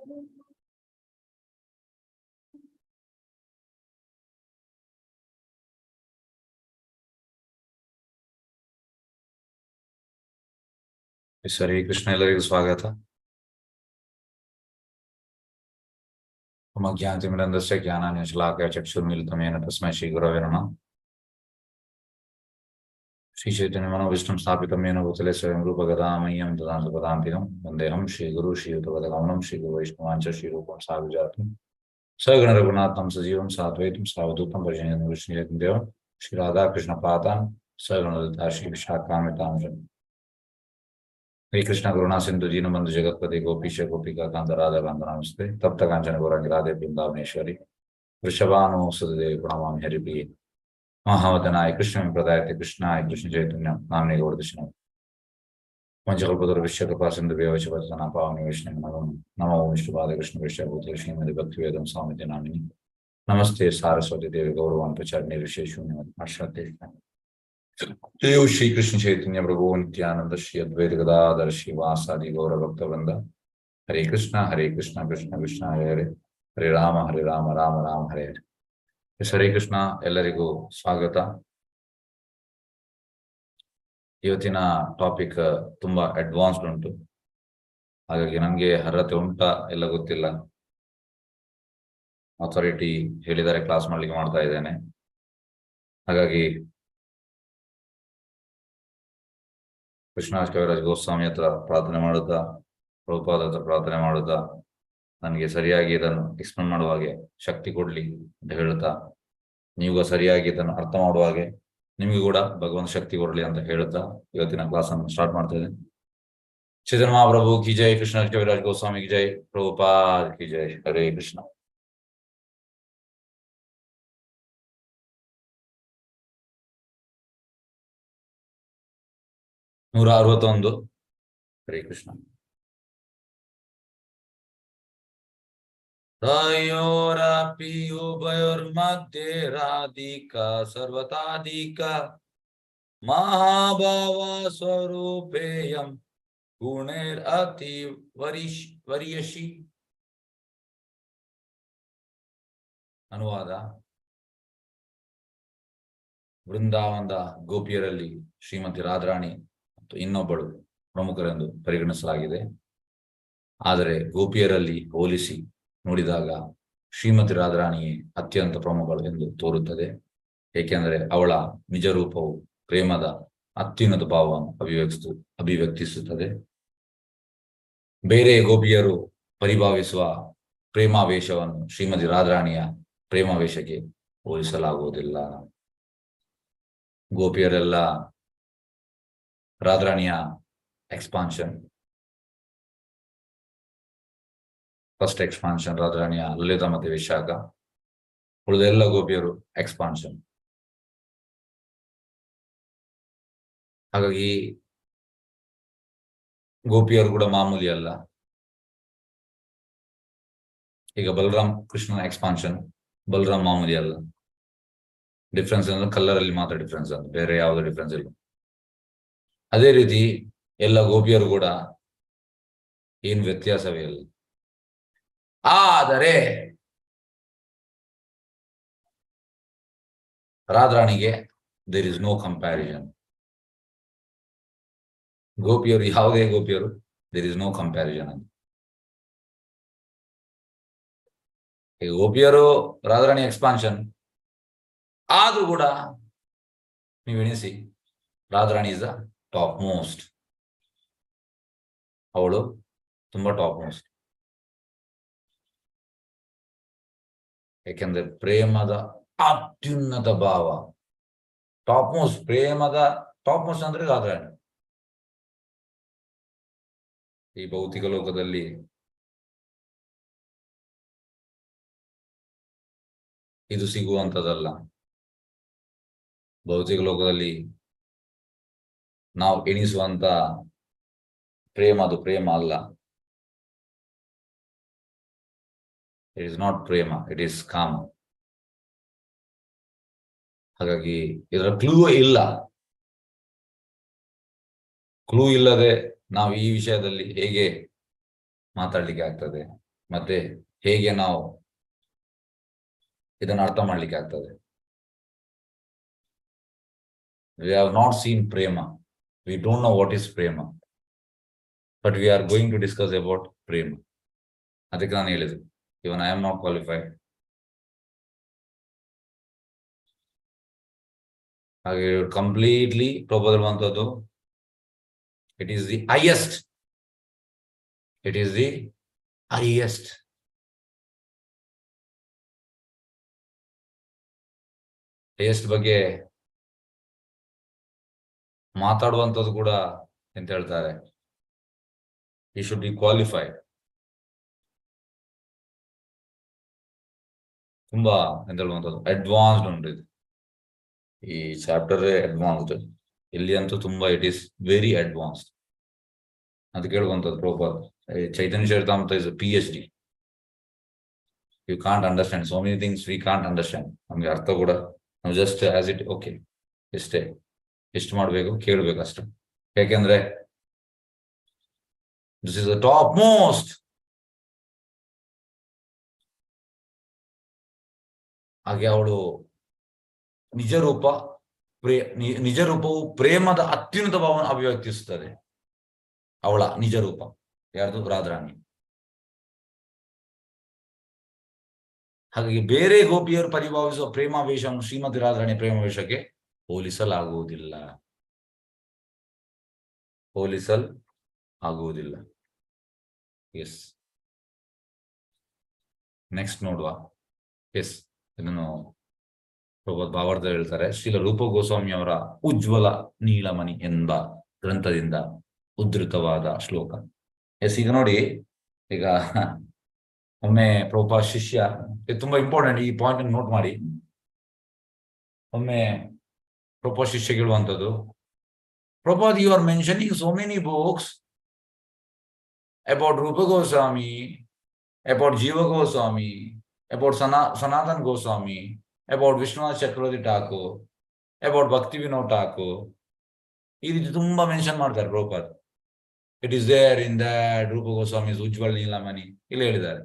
ಹರೇ ಕೃಷ್ಣ. ಎಲ್ಲರಿಗೂ ಸ್ವಾಗತ. ಮಮ ಜ್ಞಾನತಿಮಿರಂಧಸ್ಯ ಜ್ಞಾನಾಂಜನ ಶಲಾಕಯ ಚಕ್ಷುರ್ಮಿಲಿತಮೇನ ತಸ್ಮೈ ಶ್ರೀ ಗುರವೇ ನಮಃ. ಶ್ರೀ ಚೈತನ್ಯ ಮನೋಭೀಷ್ಟಂ ಸ್ಥಾಪಿತಂ ಯೇನ ಭೂತಲೆ ಸ್ವಯಂ ರೂಪ ಗದಾ ಮಹ್ಯಂ ದದಾಂತು ಪದಾಂತಿಕಂ ವಂದೇಹಂ ಶ್ರೀ ಗುರು ಶ್ರೀಯುತಪದಗಮನಂ ಶ್ರೀ ಗುರು ವೈಷ್ಣವಾಂಚ ಶ್ರೀರೂಪಂ ಸಾವಿಜಾತಂ ಸಗಣ ರಘುನಾಥಂ ಸಜೀವಂ ಸಾದ್ವೈತಂ ಸಾವಧೂತಂ ಪರಿಜನೇಂದ್ರ ವಿಷ್ಣುದೇವಂ ದೇವಂ ಶ್ರೀ ರಾಧಾಕೃಷ್ಣ ಪಾತಾನ್ ಸಗಣಲಲಿತಾ ಶ್ರೀ ವಿಶಾಖಾಮಿತಾಂ ಹರೇ ಕೃಷ್ಣ ಕರುಣಾ ಸಿಂಧು ದೀನಬಂಧು ಜಗತ್ಪತಿ ಗೋಪೀಶ ಗೋಪಿಕಾ ಕಾಂತ ರಾಧಾ ಕಾಂತ ನಮಸ್ತೆ. ತಪ್ತ ಕಾಂಚನ ಗೌರಾಂಗಿ ರಾಧೆ ಬೃಂದಾವನೇಶ್ವರಿ ವೃಷಭಾನುಸುತ ದೇವಿ ಪ್ರಣಮಾಮಿ ಹರಿಪ್ರಿಯೆ ಮಹಾವತನಾಯ ಕೃಷ್ಣ ಪ್ರದಾಯತೆ ಕೃಷ್ಣಾಯ ಕೃಷ್ಣ ಚೈತನ್ಯ ನಾಮನೇ ಗೌರದರ್ಶನ ಪಂಚಕಲ್ಪತರು ವಿಶ್ವಕೃಪಾ ಸಿಂಧು ಬೇವಚನ ಪಾವನಿ ವೈಷ್ಣವ ನಮೋ ವಿಷ್ಣುಪಾದ ಕೃಷ್ಣ ವಿಶ್ವಭೂತ ಶ್ರೀಮತಿ ಭಕ್ತಿ ವೇದಂ ಸ್ವಾಮಿ ನಾಮಿನಿ ನಮಸ್ತೆ ಸಾರಸ್ವತಿ ದೇವಿ ಗೌರವಾನ್ ಪ್ರಚಾರಣೆ ವಿಶೇಷ ಶ್ರದ್ಧೆ ಜಯ ಶ್ರೀ ಕೃಷ್ಣ ಚೈತನ್ಯ ಪ್ರಭು ನಿತ್ಯಾನಂದ ಶ್ರೀ ಅದ್ವೈತ ಗದಾಧರ ಶ್ರೀವಾಸಾದಿ ಗೌರ ಭಕ್ತ ವೃಂದ. ಹರೇ ಕೃಷ್ಣ ಕೃಷ್ಣ ಕೃಷ್ಣ ಹರೇ ಹರೇ ಹರೇ ರಾಮ ರಾಮ ರಾಮ ಹರೇ ಹರೇ. ಹರೇ ಕೃಷ್ಣ. ಎಲ್ಲರಿಗೂ ಸ್ವಾಗತ. ಇವತ್ತಿನ ಟಾಪಿಕ್ ತುಂಬಾ ಅಡ್ವಾನ್ಸ್ಡ್ ಉಂಟು, ಹಾಗಾಗಿ ನನಗೆ ಅರ್ಹತೆ ಉಂಟಾ ಎಲ್ಲ ಗೊತ್ತಿಲ್ಲ. ಅಥಾರಿಟಿ ಹೇಳಿದರೆ ಕ್ಲಾಸ್ ಮಾಡ್ಲಿಕ್ಕೆ ಮಾಡ್ತಾ ಇದ್ದೇನೆ. ಹಾಗಾಗಿ ಕೃಷ್ಣಾಷ್ಟ ಕವಿರಾಜ್ ಗೋಸ್ವಾಮಿ ಹತ್ರ ಪ್ರಾರ್ಥನೆ ಮಾಡುತ್ತಾ, ಪ್ರಭುಪಾದ ಹತ್ರ ಪ್ರಾರ್ಥನೆ ಮಾಡುತ್ತಾ, ನನಗೆ ಸರಿಯಾಗಿ ಇದನ್ನು ಎಕ್ಸ್ಪ್ಲೇನ್ ಮಾಡುವ ಹಾಗೆ ಶಕ್ತಿ ಕೊಡ್ಲಿ ಅಂತ ಹೇಳುತ್ತಾ, ನೀವು ಸರಿಯಾಗಿ ಇದನ್ನು ಅರ್ಥ ಮಾಡುವ ಹಾಗೆ ನಿಮಗೂ ಕೂಡ ಭಗವಂತ ಶಕ್ತಿ ಕೊಡ್ಲಿ ಅಂತ ಹೇಳುತ್ತಾ ಇವತ್ತಿನ ಕ್ಲಾಸ್ ಅನ್ನು ಸ್ಟಾರ್ಟ್ ಮಾಡ್ತಾ ಇದ್ದೇನೆ. ಚೈತನ್ಯ ಮಹಾಪ್ರಭು ಕಿ ಜೈ, ಕೃಷ್ಣಾಷ್ಟ ಕವಿರಾಜ್ ಗೋಸ್ವಾಮಿ ಕಿ ಜೈ, ಪ್ರಭುಪಾದ್ ಕಿ ಜೈ. ಹರೇ ಕೃಷ್ಣ. ನೂರ 61. ಹರೇ ಕೃಷ್ಣ. ತಯೋರಪಿ ಉಭಯೋರ್ಮಧ್ಯೆ ರಾಧಿಕಾ ಸರ್ವತಾಧಿಕಾ ಮಹಾಭಾವ ಸ್ವರೂಪೇಯಂ ಗುಣೇರ್ ಅತಿ ವರಿಯಶಿ. ಅನುವಾದ: ವೃಂದಾವನದ ಗೋಪಿಯರಲ್ಲಿ ಶ್ರೀಮತಿ ರಾಧಾರಾಣಿ ಮತ್ತು ಇನ್ನೊಬ್ಬಳು ಪ್ರಮುಖರೆಂದು ಪರಿಗಣಿಸಲಾಗಿದೆ. ಆದರೆ ಗೋಪಿಯರಲ್ಲಿ ಹೋಲಿಸಿ ನೋಡಿದಾಗ ಶ್ರೀಮತಿ ರಾಧಾರಾಣಿಯೇ ಅತ್ಯಂತ ಪ್ರಮುಖಳು ಎಂದು ತೋರುತ್ತದೆ. ಏಕೆಂದರೆ ಅವಳ ನಿಜ ರೂಪವು ಪ್ರೇಮದ ಅತ್ಯುನ್ನತ ಭಾವವನ್ನು ಅಭಿವ್ಯಕ್ತಿಸುತ್ತದೆ. ಬೇರೆ ಗೋಪಿಯರು ಪರಿಭಾವಿಸುವ ಪ್ರೇಮಾವೇಶವನ್ನು ಶ್ರೀಮತಿ ರಾಧಾರಾಣಿಯ ಪ್ರೇಮಾವೇಶಕ್ಕೆ ಹೋಲಿಸಲಾಗುವುದಿಲ್ಲ. ಗೋಪಿಯರೆಲ್ಲ ರಾಧಾರಾಣಿಯ ಎಕ್ಸ್ಪಾನ್ಷನ್. ಫಸ್ಟ್ ಎಕ್ಸ್ಪಾನ್ಷನ್ ರಾಧಾರಾಣಿಯ ಲಲಿತಾ ಮತ್ತೆ ವಿಶಾಖ, ಉಳಿದೆಲ್ಲ ಗೋಪಿಯರು ಎಕ್ಸ್ಪಾನ್ಷನ್. ಹಾಗಾಗಿ ಗೋಪಿಯರು ಕೂಡ ಮಾಮೂಲಿ ಅಲ್ಲ. ಈಗ ಬಲರಾಮ್ ಕೃಷ್ಣನ ಎಕ್ಸ್ಪಾನ್ಷನ್, ಬಲರಾಮ್ ಮಾಮೂಲಿ ಅಲ್ಲ. ಡಿಫ್ರೆನ್ಸ್ ಅಂದ್ರೆ ಕಲರ್ ಅಲ್ಲಿ ಮಾತ್ರ ಡಿಫ್ರೆನ್ಸ್, ಅಂತ ಬೇರೆ ಯಾವುದೇ ಡಿಫ್ರೆನ್ಸ್ ಇಲ್ಲ. ಅದೇ ರೀತಿ ಎಲ್ಲ ಗೋಪಿಯರು ಕೂಡ ಏನು ವ್ಯತ್ಯಾಸವೇ ಇಲ್ಲ. ಆದರೆ ರಾಧಾರಾಣಿಗೆ ದೇರ್ ಇಸ್ ನೋ ಕಂಪ್ಯಾರಿಸನ್. ಗೋಪಿಯರು, ಯಾವುದೇ ಗೋಪಿಯರು, ದೇರ್ ಇಸ್ ನೋ ಕಂಪ್ಯಾರಿಸನ್ ಅಂತ. ಈಗ ಗೋಪಿಯರು ರಾಧಾರಾಣಿ ಎಕ್ಸ್ಪಾನ್ಷನ್ ಆದ್ರೂ ಕೂಡ ನೀವು ಎಣಿಸಿ, Radharani is the top most. ಅವಳು ತುಂಬಾ ಟಾಪ್ ಮೋಸ್ಟ್. ಯಾಕೆಂದ್ರೆ ಪ್ರೇಮದ ಅತ್ಯುನ್ನತ ಭಾವ, ಟಾಪ್ ಮೋಸ್ಟ್, ಪ್ರೇಮದ ಟಾಪ್ ಮೋಸ್ಟ್ ಅಂದ್ರೆ ರಾಧಾರಾಣಿ. ಈ ಭೌತಿಕ ಲೋಕದಲ್ಲಿ ಇದು ಸಿಗುವಂಥದ್ದಲ್ಲ. ಭೌತಿಕ ಲೋಕದಲ್ಲಿ ನಾವು ಎಣಿಸುವಂತ ಪ್ರೇಮ ಅದು ಪ್ರೇಮ ಅಲ್ಲ. It is not Prema, it is ಕಾಮ. ಹಾಗಾಗಿ ಇದರ ಕ್ಲೂ ಇಲ್ಲ. ಕ್ಲೂ ಇಲ್ಲದೆ ನಾವು ಈ ವಿಷಯದಲ್ಲಿ ಹೇಗೆ ಮಾತಾಡ್ಲಿಕ್ಕೆ ಆಗ್ತದೆ? ಮತ್ತೆ ಹೇಗೆ ನಾವು ಇದನ್ನು ಅರ್ಥ ಮಾಡ್ಲಿಕ್ಕೆ ಆಗ್ತದೆ. We have not seen prema. We don't know what is prema. But we are going to discuss about prema. ಅದಕ್ಕೆ ನಾನು ಹೇಳಿದೆ, even I am not qualified. ಹಾಗೆ ಕಂಪ್ಲೀಟ್ಲಿ ಪ್ರಪೋಸಲ್ ಬಂತದ್ದು, it is the highest. It is the highest. Highest ಬಗ್ಗೆ ಮಾತಾಡುವಂಥದ್ದು ಕೂಡ ಎಂತ ಹೇಳ್ತಾರೆ, ಈ ಶುಡ್ ಬಿ ಕ್ವಾಲಿಫೈಡ್. ತುಂಬಾ ಎಂತ ಹೇಳುವಂಥದ್ದು ಅಡ್ವಾನ್ಸ್ಡ್ ಉಂಟು ಇದು. ಈ ಚಾಪ್ಟರ್ ಅಡ್ವಾನ್ಸ್ಡ್, ಇಲ್ಲಿ ಅಂತೂ ತುಂಬಾ ಇಟ್ ಈಸ್ ವೆರಿ ಅಡ್ವಾನ್ಸ್ಡ್. ಅದು ಕೇಳುವಂಥದ್ದು Prabhupada Chaitanya Charitamrita is PhD. You can't understand so many things, we can't understand. ನಮ್ಗೆ ಅರ್ಥ ಕೂಡ ನಾವು ಜಸ್ಟ್ ಆಸ್ ಇಟ್ ಓಕೆ ಇಷ್ಟೇ, ಎಷ್ಟು ಮಾಡಬೇಕು ಕೇಳಬೇಕು ಅಷ್ಟೇ. ಯಾಕೆಂದ್ರೆ this is the top most. ಹಾಗೆ ಅವಳು ನಿಜ ರೂಪವು ಪ್ರೇಮದ ಅತ್ಯುನ್ನತ ಭಾವವನ್ನು ಅಭಿವ್ಯಕ್ತಿಸುತ್ತದೆ. ಅವಳ ನಿಜ ರೂಪ ಯಾರ್ದು? ರಾಧಾರಾಣಿ. ಹಾಗಾಗಿ ಬೇರೆ ಗೋಪಿಯರು ಪರಿಭಾವಿಸುವ ಪ್ರೇಮಾವೇಶವನ್ನು ಶ್ರೀಮತಿ ರಾಧಾರಾಣಿ ಪ್ರೇಮಾವೇಶಕ್ಕೆ ಹೋಲಿಸಲಾಗುವುದಿಲ್ಲ. ಎಸ್, ನೆಕ್ಸ್ಟ್ ನೋಡುವ. ಎಸ್, ಇದನ್ನು ಭಾವಾರ್ಥ ಹೇಳ್ತಾರೆ. ಶ್ರೀಲ ರೂಪ ಗೋಸ್ವಾಮಿ ಅವರ ಉಜ್ವಲ ನೀಲಮಣಿ ಎಂಬ ಗ್ರಂಥದಿಂದ ಉದ್ಧೃತವಾದ ಶ್ಲೋಕ. ಎಸ್, ಈಗ ನೋಡಿ, ಈಗ ಒಮ್ಮೆ ಪ್ರಭುಪಾದ ಶಿಷ್ಯ, ಇದು ತುಂಬಾ ಇಂಪಾರ್ಟೆಂಟ್, ಈ ಪಾಯಿಂಟ್ ಅನ್ನು ನೋಟ್ ಮಾಡಿ. ಒಮ್ಮೆ ಪ್ರಭುಪಾದ ಶಿಷ್ಯ ಹೇಳುವಂಥದ್ದು, Prabhupada you are mentioning so many books about Rupa Goswami, about Jiva Goswami, about Sanatan Goswami, about Vishwanath Chakravarti Thakur, about Bhakti Vinod Thakur. ಈ ರೀತಿ ತುಂಬಾ ಮೆನ್ಷನ್ ಮಾಡ್ತಾರೆ Prabhupada. It is there in that Rupa Goswami Ujjwal Nilamani ಇಲ್ಲಿ ಹೇಳಿದ್ದಾರೆ.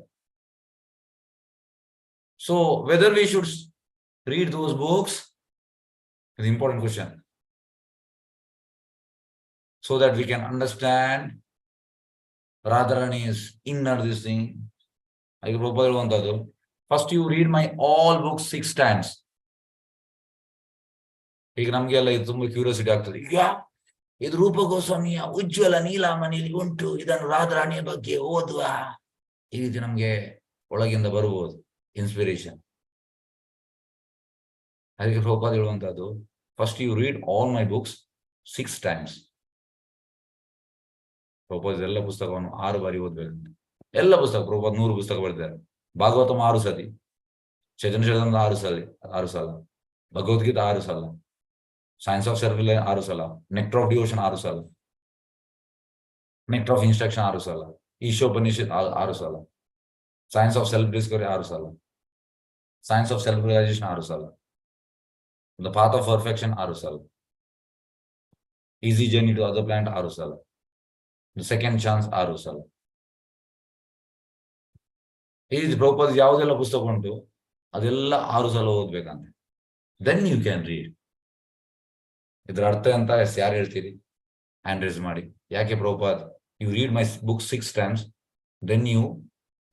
So whether we should read those books is an important question, so that we can understand Radharani's inner this thing. I propose one thing. First you read my all books 6 times. ಈಗ ನಮ್ಗೆಲ್ಲ ಇದು ತುಂಬಾ curiosity ಆಗ್ತದೆ. ಈಗ ಇದು ರೂಪ ಗೋಸ್ವಾಮಿಯ ಉಜ್ವಲ ನೀಲಮಣಿಲಿ ಉಂಟು, ಇದನ್ನು ರಾಧಾರಾಣಿಯ ಬಗ್ಗೆ ಓದುವ. ಈ ರೀತಿ ನಮ್ಗೆ ಒಳಗಿಂದ ಬರುವುದು ಇನ್ಸ್ಪಿರೇಷನ್. ಅದಕ್ಕೆ ಪ್ರಭುಪಾದ ಹೇಳುವಂತಹದ್ದು, first you read all my books 6 times. Prabhupada ಎಲ್ಲ ಪುಸ್ತಕವನ್ನು 6 ಬಾರಿ ಓದ್ಬೇಕು. ಎಲ್ಲ ಪುಸ್ತಕ ಪ್ರಭುಪಾದ 100 ಪುಸ್ತಕ ಬರೆದಿದ್ದಾರೆ. ಭಾಗವತಂ 6 ಸತಿ, ಚೈತನ್ಯ ಚರಿತಾಮೃತ 6 ಸಲ, ಭಗವದ್ಗೀತಾ 6 ಸಲ, ಸೈನ್ಸ್ ಆಫ್ ಸೆಲ್ಫ್ 6 ಸಲ, ನೆಕ್ಟರ್ ಆಫ್ ಡಿವೋಷನ್ 6 ಸಲ, ನೆಕ್ಟರ್ ಆಫ್ ಇನ್ಸ್ಟ್ರಕ್ಷನ್ 6 ಸಲ, ಈಶೋಪನಿಷತ್ 6 ಸಲ, ಸೈನ್ಸ್ ಆಫ್ ಸೆಲ್ಫ್ ಡಿಸ್ಕವರಿ 6 ಸಲ, ಸೈನ್ಸ್ ಆಫ್ ಸೆಲ್ಫ್ ರಿಯಲೈಸೇಷನ್ 6 ಸಲ, ದ ಪಾತ್ ಆಫ್ ಪರ್ಫೆಕ್ಷನ್ 6 ಸಲ, easy journey to other planet 6 ಸಲ, ದ ಸೆಕೆಂಡ್ ಚಾನ್ಸ್ 6 ಸಲ. ಈ ಪ್ರಭುಪಾದ ಯಾವುದೆಲ್ಲ ಪುಸ್ತಕ ಉಂಟು ಅದೆಲ್ಲ 6 ಸಲ ಓದ್ಬೇಕಂತೆ. Then you can read. ಇದರ ಅರ್ಥ ಅಂತ ಯಾರು ಹೇಳ್ತೀರಿ? ಹ್ಯಾಂಡ್ ರೇಸ್ ಮಾಡಿ. ಯಾಕೆ Prabhupada you read my books 6 times, then you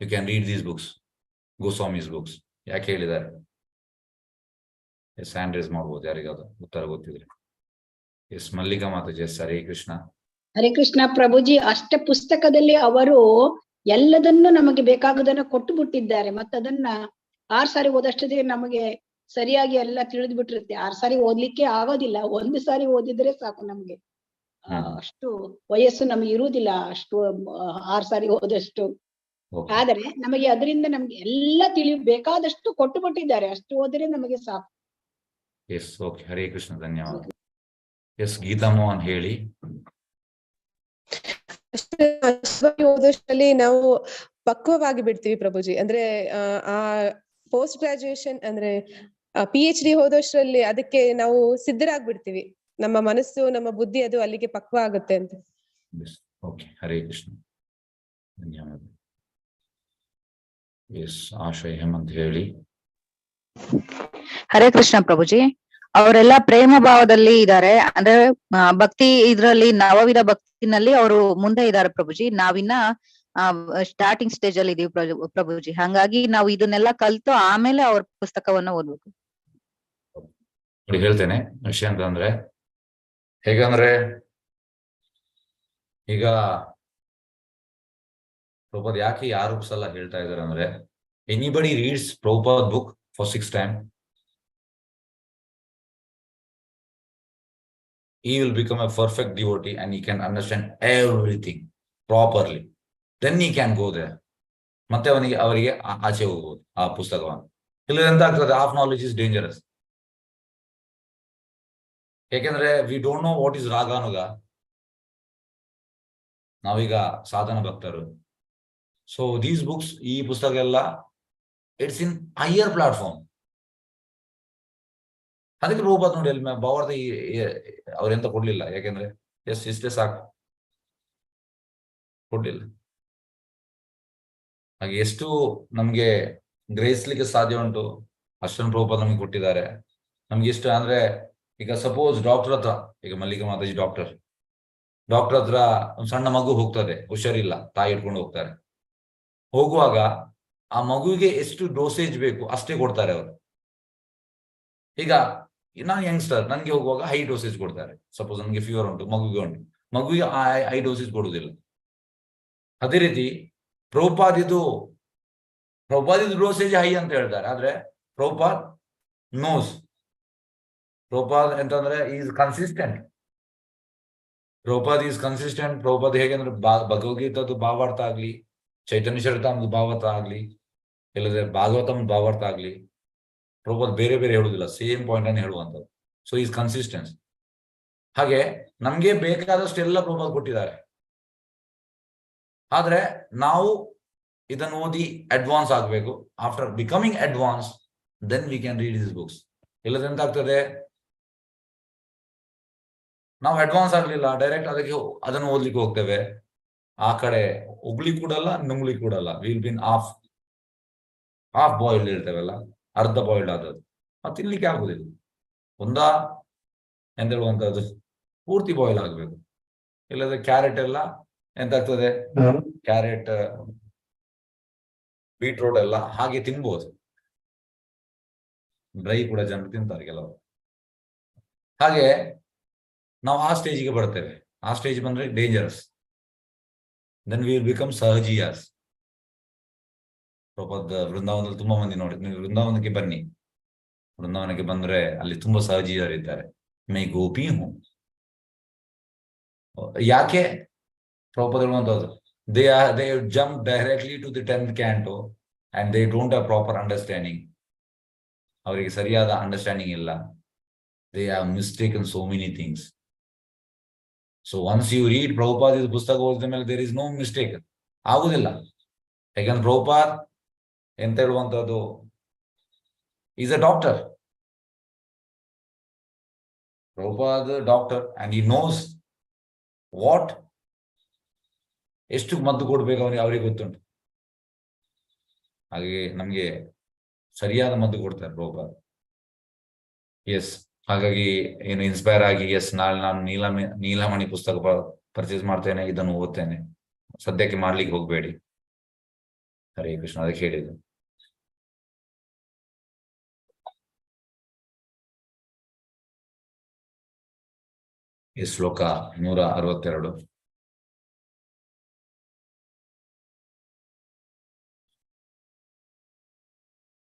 can read these books, Goswamis books, ಯಾಕೆ ಹೇಳಿದ್ದಾರೆ? ಎಸ್, ಹ್ಯಾಂಡ್ ರೇಸ್ ಮಾಡ್ಬೋದು ಯಾರಿಗಾದ್ರು ಉತ್ತರ ಗೊತ್ತಿದ್ರೆ. ಎಸ್, ಮಲ್ಲಿಕಾ ಮಾತಾಜಿ. ಎಸ್, ಹರೇ ಕೃಷ್ಣ. ಹರೇ ಕೃಷ್ಣ ಪ್ರಭುಜಿ. ಅಷ್ಟ ಪುಸ್ತಕದಲ್ಲಿ ಅವರು ಎಲ್ಲದನ್ನು ನಮಗೆ ಬೇಕಾಗುದನ್ನ ಕೊಟ್ಟು ಬಿಟ್ಟಿದ್ದಾರೆ. ಮತ್ತದನ್ನ 6 ಸಾರಿ ಓದಷ್ಟೇ ನಮಗೆ ಸರಿಯಾಗಿ ಎಲ್ಲ ತಿಳಿದು ಬಿಟ್ಟಿರುತ್ತೆ. 6 ಸಾರಿ ಓದ್ಲಿಕ್ಕೆ ಆಗೋದಿಲ್ಲ, 1 ಸಾರಿ ಓದಿದ್ರೆ ಸಾಕು ನಮ್ಗೆ. ಅಷ್ಟು ವಯಸ್ಸು ನಮ್ಗೆ ಇರುವುದಿಲ್ಲ ಅಷ್ಟು 6 ಸಾರಿ ಓದಷ್ಟು. ಆದರೆ ನಮಗೆ ಅದರಿಂದ ನಮ್ಗೆ ಎಲ್ಲ ಬೇಕಾದಷ್ಟು ಕೊಟ್ಟು ಬಿಟ್ಟಿದ್ದಾರೆ. ಅಷ್ಟು ಓದಿದ್ರೆ ನಮಗೆ ಸಾಕು. ಎಸ್, ಓಕೆ, ಹರೇ ಕೃಷ್ಣ, ಧನ್ಯವಾದ. ಎಸ್, ಗೀತಾ ಮೋಹನ್ ಹೇಳಿ. ಓದೋಷ್ಟರಲ್ಲಿ ನಾವು ಪಕ್ವವಾಗಿ ಬಿಡ್ತೀವಿ ಪ್ರಭುಜಿ. ಅಂದ್ರೆ ಆ ಪೋಸ್ಟ್ ಗ್ರಾಜುಯೇಷನ್ ಅಂದ್ರೆ PhD ಓದೋಷ್ಟರಲ್ಲಿ ಅದಕ್ಕೆ ನಾವು ಸಿದ್ಧರಾಗ್ಬಿಡ್ತೀವಿ. ನಮ್ಮ ಮನಸ್ಸು, ನಮ್ಮ ಬುದ್ಧಿ ಅದು ಅಲ್ಲಿಗೆ ಪಕ್ವ ಆಗುತ್ತೆ ಅಂತ. ಓಕೆ, ಹರೇ ಕೃಷ್ಣ, ಧನ್ಯವಾದ. ಎಸ್ ಆಶಯ ಹೇಮಂತ್ ಹೇಳಿ. ಹರೇ ಕೃಷ್ಣ ಪ್ರಭುಜಿ. ಅವರೆಲ್ಲ ಪ್ರೇಮ ಭಾವದಲ್ಲಿ ಇದ್ದಾರೆ, ಅಂದ್ರೆ ಭಕ್ತಿ ಇದ್ರಲ್ಲಿ ನವವಿಧ ಭಕ್ತಿನಲ್ಲಿ ಅವರು ಮುಂದೆ ಇದ್ದಾರೆ ಪ್ರಭುಜಿ. ನಾವಿನ್ನ ಸ್ಟಾರ್ಟಿಂಗ್ ಸ್ಟೇಜ್ ಅಲ್ಲಿ ಇದೀವಿ ಪ್ರಭುಜಿ. ಹಂಗಾಗಿ ನಾವು ಇದನ್ನೆಲ್ಲ ಕಲ್ತು ಆಮೇಲೆ ಅವ್ರ ಪುಸ್ತಕವನ್ನ ಓದ್ಬೇಕು. ನೋಡಿ ಹೇಳ್ತೇನೆ ವಿಷಯ ಅಂತಂದ್ರೆ, ಹೇಗಂದ್ರೆ ಈಗ ಪ್ರಭುಪಾದ್ ಯಾಕೆ ಯಾರು ಸಲ ಹೇಳ್ತಾ ಇದಾರೆ ಅಂದ್ರೆ, anybody reads Prabhupad book for 6th time, he will become a perfect devotee and he can understand everything properly. Then he can go there. ಮತ್ತೆ ಅವರಿಗೆ ಆಚೆ ಹೋಗ್ಬೋದು ಆ ಪುಸ್ತಕವನ್ನು. ಇಲ್ಲ ಎಂತ ಆಗ್ತದೆ, ಹಾಫ್ ನಾಲೆಜ್ ಇಸ್ ಡೇಂಜರಸ್. ಯಾಕೆಂದ್ರೆ we don't know what is ರಾಗಾನುಗ. ನಾವೀಗ ಸಾಧನ ಭಕ್ತರು. ಸೊ ದೀಸ್ ಬುಕ್ಸ್, ಈ ಪುಸ್ತಕ ಎಲ್ಲ ಇಟ್ಸ್ ಇನ್ ಹೈಯರ್ ಪ್ಲಾಟ್ಫಾರ್ಮ್. ಅದಕ್ಕೆ ಪ್ರಭುಪಾದ್ ನೋಡಿ ಅಲ್ಲಿ ಭಾವಾರ್ಥ ಅವ್ರೆಂತ ಕೊಡ್ಲಿಲ್ಲ. ಯಾಕೆಂದ್ರೆ ಇಷ್ಟೇ ಸಾಕು ಕೊಡ್ಲಿಲ್ಲ. ಹಾಗೆ ಎಷ್ಟು ನಮ್ಗೆ ಗ್ರಹಿಸ್ಲಿಕ್ಕೆ ಸಾಧ್ಯ ಉಂಟು ಅಷ್ಟನ್ನು ಪ್ರಭುಪಾದ್ ನಮ್ಗೆ ಕೊಟ್ಟಿದ್ದಾರೆ. ನಮ್ಗೆ ಇಷ್ಟ ಅಂದ್ರೆ, ಈಗ ಸಪೋಸ್ ಡಾಕ್ಟರ್ ಹತ್ರ, ಈಗ ಮಲ್ಲಿಕಾ ಮಾತಾಜಿ ಡಾಕ್ಟರ್ ಹತ್ರ ಒಂದು ಸಣ್ಣ ಮಗು ಹೋಗ್ತದೆ, ಹುಷಾರಿಲ್ಲ, ತಾಯಿ ಇಟ್ಕೊಂಡು ಹೋಗ್ತಾರೆ. ಹೋಗುವಾಗ ಆ ಮಗುವಿಗೆ ಎಷ್ಟು ಡೋಸೇಜ್ ಬೇಕು ಅಷ್ಟೇ ಕೊಡ್ತಾರೆ ಅವರು. ಈಗ ನಾನು ಯಂಗ್ಸ್ಟರ್, ನನ್ಗೆ ಹೋಗುವಾಗ ಹೈ ಡೋಸೇಜ್ ಕೊಡ್ತಾರೆ. ಸಪೋಸ್ ನನಗೆ ಫೀವರ್ ಉಂಟು, ಮಗುವಿಗೆ ಉಂಟು, ಮಗುವಿಗೆ ಹೈ ಡೋಸೇಜ್ ಕೊಡುವುದಿಲ್ಲ. ಅದೇ ರೀತಿ ಪ್ರಭುಪಾದಿದು ಡೋಸೇಜ್ ಹೈ ಅಂತ ಹೇಳ್ತಾರೆ. ಆದ್ರೆ ಪ್ರಭುಪಾದ್ ನೋಸ್. ಪ್ರಭುಪಾದ್ ಎಂತಂದ್ರೆ is consistent. Prabhupad is consistent. Prabhupad ಹೇಗೆ ಅಂದ್ರೆ, ಭಗವದ್ಗೀತದ್ದು ಭಾವಾರ್ಥ ಆಗ್ಲಿ, ಚೈತನ್ಯ ಚರಿತಾಮೃತದ ಭಾವಾರ್ಥ ಆಗ್ಲಿ, ಇಲ್ಲದ್ರೆ ಭಾಗವತಮ್ ಭಾವಾರ್ಥ ಆಗ್ಲಿ, ಪ್ರಭುಪಾದ್ ಬೇರೆ ಬೇರೆ ಹೇಳುವುದಿಲ್ಲ, ಸೇಮ್ ಪಾಯಿಂಟ್ ಅನ್ನು ಹೇಳುವಂಥದ್ದು. So is consistence. ಹಾಗೆ ನಮ್ಗೆ ಬೇಕಾದಷ್ಟೆಲ್ಲ ಪ್ರಭುಪಾದ್ ಕೊಟ್ಟಿದ್ದಾರೆ. ಆದ್ರೆ ನಾವು ಇದನ್ನು ಓದಿ ಅಡ್ವಾನ್ಸ್ ಆಗ್ಬೇಕು. After becoming advance then we can read this books. ಇಲ್ಲದ ಎಂತಾಗ್ತದೆ, ನಾವು ಅಡ್ವಾನ್ಸ್ ಆಗ್ಲಿಲ್ಲ, ಡೈರೆಕ್ಟ್ ಅದನ್ನು ಓದ್ಲಿಕ್ಕೆ ಹೋಗ್ತೇವೆ. ಆ ಕಡೆ ಉಗ್ಲಿಕ್ಕೆ ಕೂಡಲ್ಲ, ನುಂಗ್ಲಿಕ್ಕೆ ಕೂಡಲ್ಲ. ವಿಲ್ ಬಿನ್ ಹಾಫ್ ಬಾಯ್ಲ್ಡ್ ಹೇಳ್ತೇವಲ್ಲ, ಅರ್ಧ ಬಾಯ್ಲ್ಡ್ ಆದದ್ದು, ಅದು ತಿನ್ಲಿಕ್ಕೆ ಆಗುದಿಲ್ಲ. ಎಂತ ಹೇಳುವಂತದ್ದು, ಪೂರ್ತಿ ಬಾಯ್ಲ್ ಆಗ್ಬೇಕು. ಇಲ್ಲದ್ರೆ ಕ್ಯಾರೆಟ್ ಎಲ್ಲ ಎಂತಾಗ್ತದೆ, ಕ್ಯಾರೆಟ್, ಬೀಟ್ರೋಟ್ ಎಲ್ಲ ಹಾಗೆ ತಿನ್ಬೋದು. ಡ್ರೈ ಕೂಡ ಜನರು ತಿಂತಾರೆ ಕೆಲವರು. ಹಾಗೆ ನಾವು ಆ ಸ್ಟೇಜಿಗೆ ಬರ್ತೇವೆ. ಆ ಸ್ಟೇಜ್ ಬಂದ್ರೆ dangerous. Then we will become Sahajiyas. Prabhupad ವೃಂದಾವನದಲ್ಲಿ ತುಂಬಾ ಮಂದಿ ನೋಡಿ, ನೀವು ವೃಂದಾವನಕ್ಕೆ ಬನ್ನಿ. ವೃಂದಾವನಕ್ಕೆ ಬಂದ್ರೆ ಅಲ್ಲಿ ತುಂಬಾ ಸಹಜಿಯರಿದ್ದಾರೆ. ಮೈ ಗೋಪಿ ಹೂ. ಯಾಕೆ Prabhupad ಹೇಳುವಂತದ್ದು, they jump directly to the 10th canto and they don't have proper understanding. ಅವರಿಗೆ ಸರಿಯಾದ ಅಂಡರ್ಸ್ಟ್ಯಾಂಡಿಂಗ್ ಇಲ್ಲ. They have mistaken so many things. So once you read Prabhupad ಪುಸ್ತಕ ಓದಿದ ಮೇಲೆ there is no mistake. ಆಗುದಿಲ್ಲ. ಯಾಕಂದ್ರೆ ಪ್ರಭುಪಾದ್ ಎಂತ ಹೇಳುವಂತದ್ದು, is a doctor. Prabhupad doctor and he knows what, ಎಷ್ಟು ಮದ್ದು ಕೊಡ್ಬೇಕು ಅವ್ರಿಗೆ ಗೊತ್ತುಂಟು. ಹಾಗೆ ನಮ್ಗೆ ಸರಿಯಾದ ಮದ್ದು ಕೊಡ್ತಾರೆ ಪ್ರಭುಪಾದ್. ಎಸ್, ಹಾಗಾಗಿ ಏನು ಇನ್ಸ್ಪೈರ್ ಆಗಿ, ಎಸ್ ನಾಳೆ ನಾನು ನೀಲಮಣಿ ಪುಸ್ತಕ ಪರ್ಚೇಸ್ ಮಾಡ್ತೇನೆ, ಇದನ್ನು ಓದ್ತೇನೆ. ಸದ್ಯಕ್ಕೆ ಮಾಡ್ಲಿಕ್ಕೆ ಹೋಗ್ಬೇಡಿ. ಹರೇ ಕೃಷ್ಣ, ಅದಕ್ಕೆ ಹೇಳಿದ್ದು. ಈ ಶ್ಲೋಕ 162.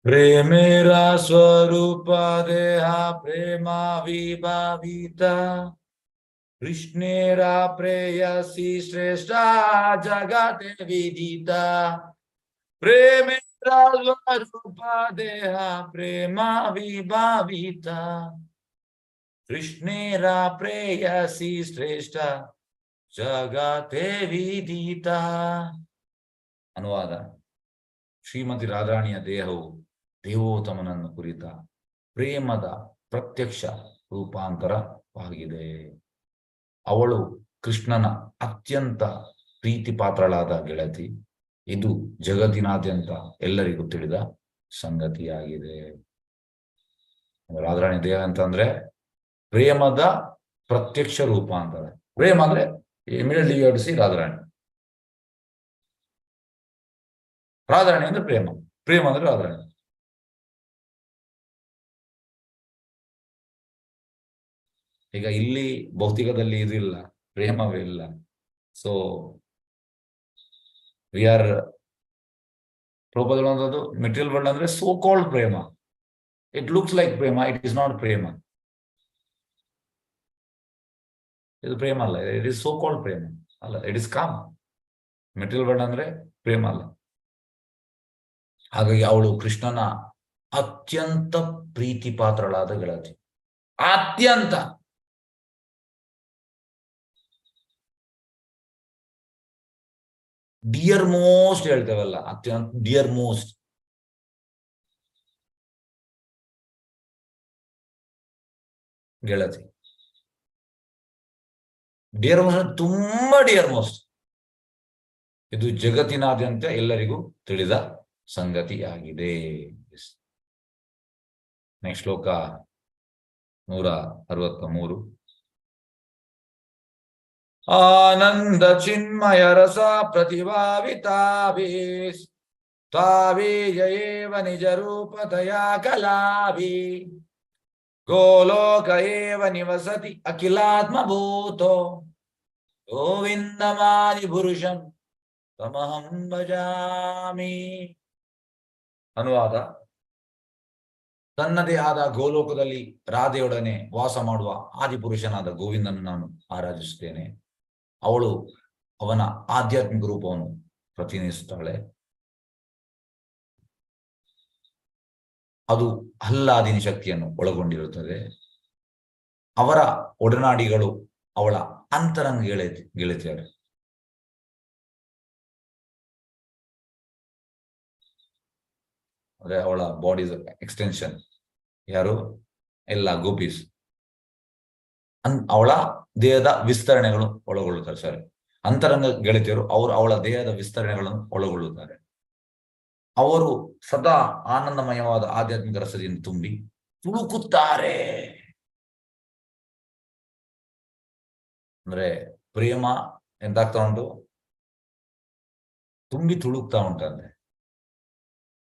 ಪ್ರೇಮೇರಾ ಸ್ವರೂಪ ದೇಹ ಪ್ರೇಮ ವಿಭಾವಿತ, ಕೃಷ್ಣೇರಾ ಪ್ರೇಯಸಿ ಶ್ರೇಷ್ಠ ಜಗತೆ ವಿದಿತ. ಪ್ರೇಮೇರಾ ಸ್ವರೂಪ ದೇಹ ಪ್ರೇಮ ವಿಭಾವಿತ, ಕೃಷ್ಣೇರಾ ಪ್ರೇಯಸಿ ಶ್ರೇಷ್ಠ ಜಗತೆ ವಿದಿತ. ಅನುವಾದ: ಶ್ರೀಮತಿ ರಾಧಾರಾಣಿಯ ದೇಹವು ದೇವೋತ್ತಮನನ್ನು ಕುರಿತ ಪ್ರೇಮದ ಪ್ರತ್ಯಕ್ಷ ರೂಪಾಂತರವಾಗಿದೆ. ಅವಳು ಕೃಷ್ಣನ ಅತ್ಯಂತ ಪ್ರೀತಿ ಪಾತ್ರಳಾದ ಗೆಳತಿ. ಇದು ಜಗತ್ತಿನಾದ್ಯಂತ ಎಲ್ಲರಿಗೂ ತಿಳಿದ ಸಂಗತಿಯಾಗಿದೆ. ರಾಧಾರಾಣಿ ದೇಹ ಅಂತಂದ್ರೆ ಪ್ರೇಮದ ಪ್ರತ್ಯಕ್ಷ ರೂಪ ಅಂತಾರೆ. ಪ್ರೇಮ ಅಂದ್ರೆ immediately U C Radharani. Radharani ಅಂದ್ರೆ ಪ್ರೇಮ, ಪ್ರೇಮ ಅಂದ್ರೆ ರಾಧಾರಾಣಿ. ಈಗ ಇಲ್ಲಿ ಭೌತಿಕದಲ್ಲಿ ಇದಿಲ್ಲ, ಪ್ರೇಮವೇ ಇಲ್ಲ. ಸೊ ವಿ ಆರ್ ಪ್ರಭುಪಾದದ್ದು ಮೆಟೀರಿಯಲ್ ವರ್ಲ್ಡ್ ಅಂದ್ರೆ ಸೋ ಕಾಲ್ಡ್ ಪ್ರೇಮ. ಇಟ್ ಲುಕ್ಸ್ ಲೈಕ್ ಪ್ರೇಮ, ಇಟ್ ಇಸ್ ನಾಟ್ ಪ್ರೇಮ. ಇದು ಪ್ರೇಮ ಅಲ್ಲ, ಇಟ್ ಇಸ್ ಸೋ ಕಾಲ್ಡ್ ಪ್ರೇಮ ಅಲ್ಲ, ಇಟ್ ಇಸ್ ಕಾಮ್. ಮೆಟೀರಿಯಲ್ ವರ್ಲ್ಡ್ ಅಂದ್ರೆ ಪ್ರೇಮ ಅಲ್ಲ. ಹಾಗಾಗಿ ಅವಳು ಕೃಷ್ಣನ ಅತ್ಯಂತ ಪ್ರೀತಿ ಪಾತ್ರಳಾದ ಗೆಳತಿ. ಅತ್ಯಂತ ಡಿಯರ್ ಮೋಸ್ಟ್ ಹೇಳ್ತೇವಲ್ಲ, ಅತ್ಯಂತ ಡಿಯರ್ ಮೋಸ್ಟ್. ಗೆಳತಿ ಡಿಯರ್ ಮೋಸ್ಟ್, ತುಂಬಾ ಡಿಯರ್ ಮೋಸ್ಟ್. ಇದು ಜಗತ್ತಿನಾದ್ಯಂತ ಎಲ್ಲರಿಗೂ ತಿಳಿದ ಸಂಗತಿಯಾಗಿದೆ. ನೆಕ್ಸ್ಟ್ ಶ್ಲೋಕ 163. ಆನಂದ ಚಿನ್ಮಯ ರಸ ಪ್ರತಿಭಾವಿತಾಭಿ ತಾವೀಯೇವ ನಿಜ ರೂಪತಯಾ ಕಲಾಭಿ ಗೋಲೋಕ ಏವ ನಿವಸತಿ ಅಖಿಲಾತ್ಮಭೂತೋ ಗೋವಿಂದಮಾದಿ ಪುರುಷಂ ತಮಹಂ ಭಜಾಮಿ. ಅನುವಾದ: ತನ್ನದೇ ಆದ ಗೋಲೋಕದಲ್ಲಿ ರಾಧೆಯೊಡನೆ ವಾಸ ಮಾಡುವ ಆದಿಪುರುಷನಾದ ಗೋವಿಂದನ್ನು ನಾನು ಆರಾಧಿಸುತ್ತೇನೆ. ಅವಳು ಅವನ ಆಧ್ಯಾತ್ಮಿಕ ರೂಪವನ್ನು ಪ್ರತಿನಿಧಿಸುತ್ತಾಳೆ. ಅದು ಆಹ್ಲಾದಿನಿ ಶಕ್ತಿಯನ್ನು ಒಳಗೊಂಡಿರುತ್ತದೆ. ಅವರ ಒಡನಾಡಿಗಳು ಅವಳ ಅಂತರಂಗ ಗೆಳತಿಯರು. ಅಂದ್ರೆ ಅವಳ ಬಾಡಿ ಎಕ್ಸ್ಟೆನ್ಷನ್. ಯಾರು? ಎಲ್ಲ ಗೋಪೀಸ್. ಅವಳ ದೇಹದ ವಿಸ್ತರಣೆಗಳು ಒಳಗೊಳ್ಳುತ್ತಾರೆ. ಸರಿ, ಅಂತರಂಗ ಗೆಳತಿಯರು ಅವಳ ದೇಹದ ವಿಸ್ತರಣೆಗಳನ್ನು ಒಳಗೊಳ್ಳುತ್ತಾರೆ. ಅವರು ಸದಾ ಆನಂದಮಯವಾದ ಆಧ್ಯಾತ್ಮಿಕ ರಸದಿಂದ ತುಂಬಿ ತುಳುಕುತ್ತಾರೆ. ಅಂದ್ರೆ ಪ್ರೇಮ ಎಂತಾಗ್ತಾ ಉಂಟು? ತುಂಬಿ ತುಳುಕ್ತಾ ಉಂಟಂತೆ.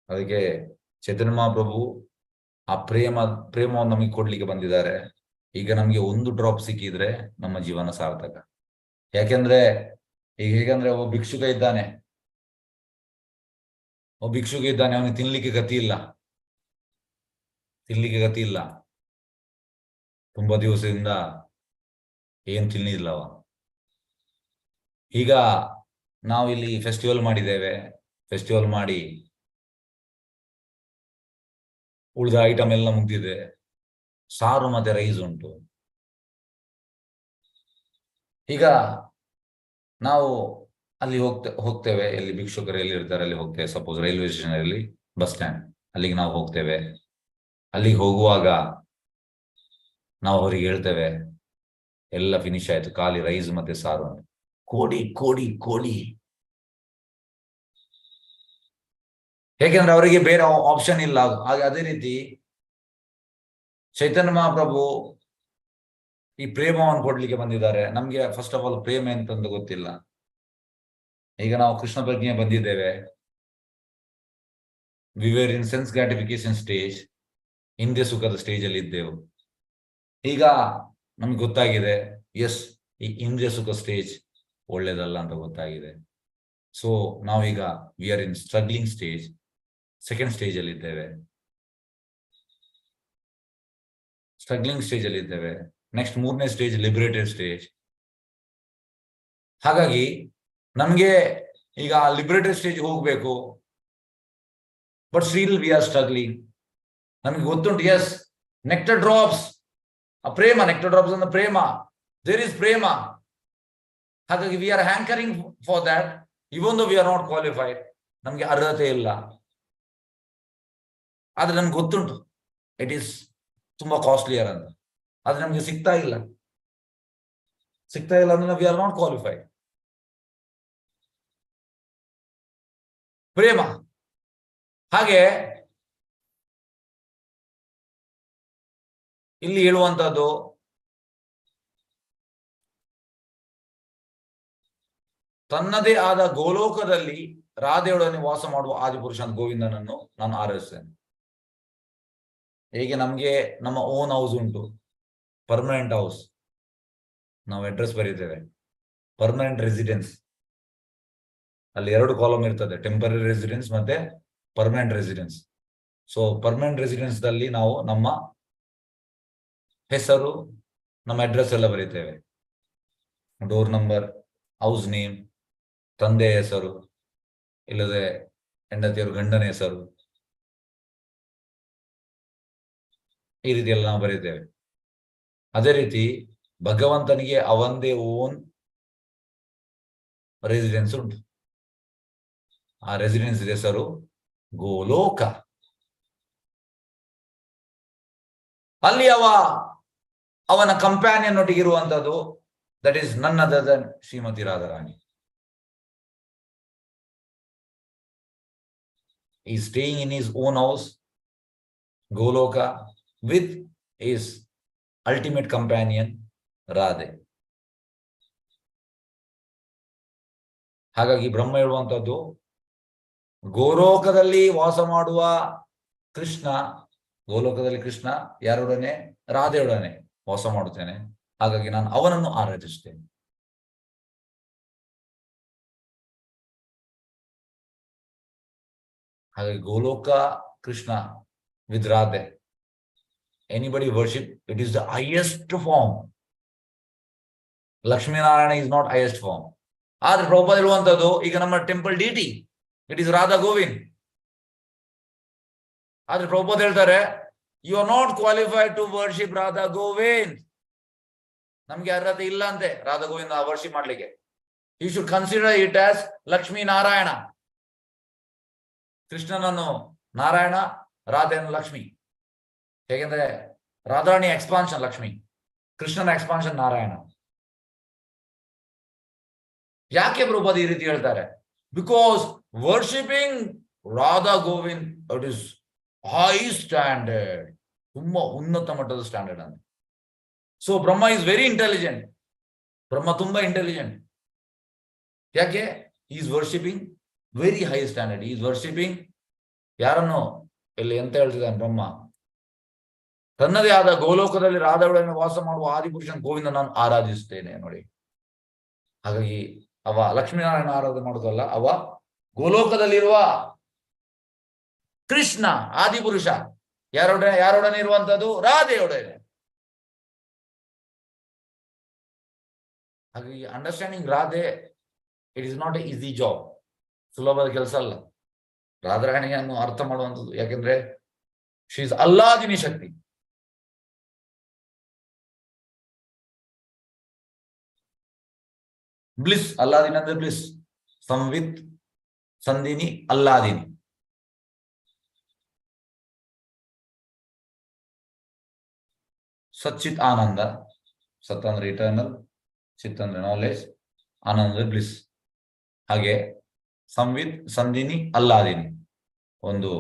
ಅದಕ್ಕೆ ಚೈತನ್ಯ ಮಹಾಪ್ರಭು ಆ ಪ್ರೇಮವನ್ನು ನಮಗೆ ಕೊಡ್ಲಿಕ್ಕೆ ಬಂದಿದ್ದಾರೆ. ಈಗ ನಮ್ಗೆ ಒಂದು ಡ್ರಾಪ್ ಸಿಕ್ಕಿದ್ರೆ ನಮ್ಮ ಜೀವನ ಸಾರ್ಥಕ. ಯಾಕೆಂದ್ರೆ ಹೇಗಂದ್ರೆ ಒಬ್ಬ ಭಿಕ್ಷುಕ ಇದ್ದಾನೆ, ಅವನಿಗೆ ತಿನ್ಲಿಕ್ಕೆ ಗತಿ ಇಲ್ಲ. ತುಂಬಾ ದಿವಸದಿಂದ ಏನ್ ತಿನ್ನಿಲ್ಲವ. ಈಗ ನಾವು ಇಲ್ಲಿ ಫೆಸ್ಟಿವಲ್ ಮಾಡಿದ್ದೇವೆ. ಫೆಸ್ಟಿವಲ್ ಮಾಡಿ ಉಳಿದ ಐಟಮ್ ಎಲ್ಲ ಮುಗ್ದಿದೆ. ಸಾರು ಮತ್ತೆ ರೈಸ್ ಉಂಟು. ಈಗ ನಾವು ಅಲ್ಲಿ ಹೋಗ್ತೇವೆ. ಎಲ್ಲಿ ಭಿಕ್ಷುಕರು ಎಲ್ಲಿ ಇರ್ತಾರೆ ಅಲ್ಲಿ ಹೋಗ್ತೇವೆ. ಸಪೋಸ್ ರೈಲ್ವೆ ಸ್ಟೇಷನ್ ಅಲ್ಲಿ, ಬಸ್ ಸ್ಟ್ಯಾಂಡ್, ಅಲ್ಲಿಗೆ ನಾವು ಹೋಗ್ತೇವೆ. ಅಲ್ಲಿಗೆ ಹೋಗುವಾಗ ನಾವು ಅವ್ರಿಗೆ ಹೇಳ್ತೇವೆ, ಎಲ್ಲ ಫಿನಿಶ್ ಆಯ್ತು, ಖಾಲಿ ರೈಸ್ ಮತ್ತೆ ಸಾರು. ಕೋಡಿ. ಹೇಗೆಂದ್ರೆ ಅವರಿಗೆ ಬೇರೆ ಆಪ್ಷನ್ ಇಲ್ಲ. ಹಾಗೆ ಅದೇ ರೀತಿ ಚೈತನ್ಯ ಮಹಾಪ್ರಭು ಈ ಪ್ರೇಮವನ್ನು ಕೊಡ್ಲಿಕ್ಕೆ ಬಂದಿದ್ದಾರೆ. ನಮ್ಗೆ ಫಸ್ಟ್ ಆಫ್ ಆಲ್ ಪ್ರೇಮ ಎಂತಂದು ಗೊತ್ತಿಲ್ಲ. ಈಗ ನಾವು ಕೃಷ್ಣ ಪ್ರಜ್ಞೆ ಬಂದಿದ್ದೇವೆ. We were in sense gratification stage, ಇಂದ್ರಿಯ ಸುಖದ ಸ್ಟೇಜ್ ಅಲ್ಲಿ ಇದ್ದೆವು. ಈಗ ನಮ್ಗೆ ಗೊತ್ತಾಗಿದೆ, ಎಸ್, ಈ ಇಂದ್ರಿಯ ಸುಖ ಸ್ಟೇಜ್ ಒಳ್ಳೇದಲ್ಲ ಅಂತ ಗೊತ್ತಾಗಿದೆ. ಸೊ ನಾವೀಗ we are in struggling stage, second stage ಅಲ್ಲಿ ಇದ್ದೇವೆ. ನೆಕ್ಸ್ಟ್ 3ನೇ ಸ್ಟೇಜ್ ಲಿಬರೇಟೆಡ್ ಸ್ಟೇಜ್. ಹಾಗಾಗಿ ನಮ್ಗೆ ಈಗ ಲಿಬರೇಟೆಡ್ ಸ್ಟೇಜ್ ಹೋಗ್ಬೇಕು. But still we are struggling. ನಮ್ಗೆ ಗೊತ್ತುಂಟು, yes, nectar drops, nectar drops ಅಂದ್ರೆ ಪ್ರೇಮ, ದೇರ್ ಇಸ್ ಪ್ರೇಮ. ಹಾಗಾಗಿ we are hankering for that, even though we are not qualified. ನಮ್ಗೆ ಅರ್ಹತೆ ಇಲ್ಲ. ಆದ್ರೆ ನಮ್ಗೆ ಗೊತ್ತುಂಟು ಇಟ್ ಈಸ್ ತುಂಬಾ ಕಾಸ್ಟ್ಲಿಯರ್ ಅಂತ. ಆದ್ರೆ ನಮ್ಗೆ ಸಿಗ್ತಾ ಇಲ್ಲ ಅಂದ್ರೆ ವಿ ಆರ್ ನಾಟ್ ಕ್ವಾಲಿಫೈಡ್. ಪ್ರೇಮ. ಹಾಗೆ ಇಲ್ಲಿ ಹೇಳುವಂತದ್ದು ತನ್ನದೇ ಆದ ಗೋಲೋಕದಲ್ಲಿ ರಾಧೆಯೊಡನೆ ವಾಸ ಮಾಡುವ ಆದಿಪುರುಷ ಗೋವಿಂದನನ್ನು ನಾನು ಆರಾಧಿಸ್ತೇನೆ. ಹೇಗೆ ನಮ್ಗೆ ನಮ್ಮ ಓನ್ ಹೌಸ್ ಉಂಟು, ಪರ್ಮನೆಂಟ್ ಹೌಸ್, ನಾವು ಅಡ್ರೆಸ್ ಬರೀತೇವೆ, ಪರ್ಮನೆಂಟ್ ರೆಸಿಡೆನ್ಸ್, ಅಲ್ಲಿ 2 ಕಾಲಮ್ ಇರ್ತದೆ, ಟೆಂಪರರಿ ರೆಸಿಡೆನ್ಸ್ ಮತ್ತೆ permanent residence. So permanent residence ದಲ್ಲಿ ನಾವು ನಮ್ಮ ಹೆಸರು, ನಮ್ಮ ಅಡ್ರೆಸ್ ಎಲ್ಲ ಬರೀತೇವೆ, ಡೋರ್ ನಂಬರ್, ಹೌಸ್ ನೇಮ್, ತಂದೆ ಹೆಸರು, ಇಲ್ಲದೆ ಹೆಂಡತಿಯರು ಗಂಡನ ಹೆಸರು, ಈ ರೀತಿ ಎಲ್ಲ ನಾವು ಬರೀತೇವೆ. ಅದೇ ರೀತಿ ಭಗವಂತನಿಗೆ ಅವಂದೇ ಓನ್ ರೆಸಿಡೆನ್ಸ್ ಉಂಟು. ಆ ರೆಸಿಡೆನ್ಸ್ ಹೆಸರು ಗೋಲೋಕ. ಅಲ್ಲಿ ಅವನ ಕಂಪ್ಯಾನಿಯನ್ ಒಟ್ಟಿಗಿರುವಂತದ್ದು that is none other than Shrimati Radharani. He is staying in his own house, Goloka, with his ultimate companion, Radhe. ಹಾಗಾಗಿ ಬ್ರಹ್ಮ ಹೇಳುವಂಥದ್ದು ಗೋಲೋಕದಲ್ಲಿ ವಾಸ ಮಾಡುವ ಕೃಷ್ಣ, ಗೋಲೋಕದಲ್ಲಿ ಕೃಷ್ಣ ಯಾರೊಡನೆ? ರಾಧೆಯೊಡನೆ ವಾಸ ಮಾಡುತ್ತೇನೆ. ಹಾಗಾಗಿ ನಾನು ಅವನನ್ನು ಆರಾಧಿಸುತ್ತೇನೆ. ಹಾಗಾಗಿ ಗೋಲೋಕ Krishna with Radhe. Anybody worship, it is the highest form. Lakshmi Narayana is not highest form. ಆದ್ರೆ ಪ್ರಭುಪಾದ ಹೇಳುವಂಥದ್ದು ಈಗ ನಮ್ಮ temple deity it is Radha Govind. ಆದ್ರೆ ಪ್ರಭುಪಾದ ಹೇಳ್ತಾರೆ you are not qualified to worship Radha Govind. ನಮ್ಗೆ ಅರ್ಹತೆ ಇಲ್ಲ ಅಂತೆ ರಾಧಾ ಗೋವಿಂದ ವರ್ಷಿಪ್ ಮಾಡ್ಲಿಕ್ಕೆ. You should consider it as Lakshmi Narayana. ಕೃಷ್ಣನನ್ನು ನಾರಾಯಣ, ರಾಧೆಯನ್ನು ಲಕ್ಷ್ಮಿ. ಹೇಗೆಂದ್ರೆ ರಾಧಾರಾಣಿ ಎಕ್ಸ್ಪಾನ್ಷನ್ ಲಕ್ಷ್ಮಿ, ಕೃಷ್ಣನ ಎಕ್ಸ್ಪಾನ್ಷನ್ ನಾರಾಯಣ. ಯಾಕೆ ಪ್ರಭುಪಾದ ಈ ರೀತಿ ಹೇಳ್ತಾರೆ? Because worshipping Radha Govind it is high standard, ತುಂಬಾ ಉನ್ನತ ಮಟ್ಟದ ಸ್ಟ್ಯಾಂಡರ್ಡ್ ಅಂತ. So Brahma is very intelligent. ಬ್ರಹ್ಮ ತುಂಬಾ ಇಂಟೆಲಿಜೆಂಟ್. ಯಾಕೆ? Is worshipping very high standard. Is worshipping ಯಾರನ್ನು? ಇಲ್ಲಿ ಎಂತ ಹೇಳ್ತಿದ್ದಾನೆ ಬ್ರಹ್ಮ? ತನ್ನದೇ ಆದ ಗೋಲೋಕದಲ್ಲಿ ರಾಧಾಳನ್ನು ವಾಸ ಮಾಡುವ ಆದಿಪುರುಷನ್ ಗೋವಿಂದ ನಾನು ಆರಾಧಿಸುತ್ತೇನೆ. ನೋಡಿ, ಹಾಗಾಗಿ ಅವ ಲಕ್ಷ್ಮೀನಾರಾಯಣ ಆರಾಧನೆ ಮಾಡುದಲ್ಲ, ಅವ ಗೋಲೋಕದಲ್ಲಿರುವ ಕೃಷ್ಣ ಆದಿಪುರುಷ ಯಾರೊಡನೆ ಇರುವಂತದ್ದು? ರಾಧೆಯೊಡನೆ. ಹಾಗಾಗಿ understanding Radhe it is not A easy job, ಸುಲಭದ ಕೆಲಸ ಅಲ್ಲ ರಾಧಾರಾಣಿಯನ್ನು ಅರ್ಥ ಮಾಡುವಂಥದ್ದು. ಯಾಕೆಂದ್ರೆ ಶಿ ಇಸ್ ಅಲ್ಲಾದಿನಿ ಶಕ್ತಿ. ಬ್ಲಿಸ್, ಅಲ್ಲಾದಿನಿ ಅಂದ್ರೆ ಬ್ಲಿಸ್, ಸಂವಿತ್, ಸಂದಿನಿ, ಅಲ್ಲಾದಿನಿ. ಸಚ್ಚಿತ್ ಆನಂದ. ಸತ್ ಅಂದ್ರೆ ಇಟರ್ನಲ್, ಚಿತ್ ಅಂದ್ರೆ ನಾಲೆಜ್, ಆನಂದ ಅಂದ್ರೆ ಬ್ಲಿಸ್. ಹಾಗೆ ಸಂವಿತ್, ಸಂದಿನಿ, ಅಲ್ಲಾದಿನಿ. ಒಂದು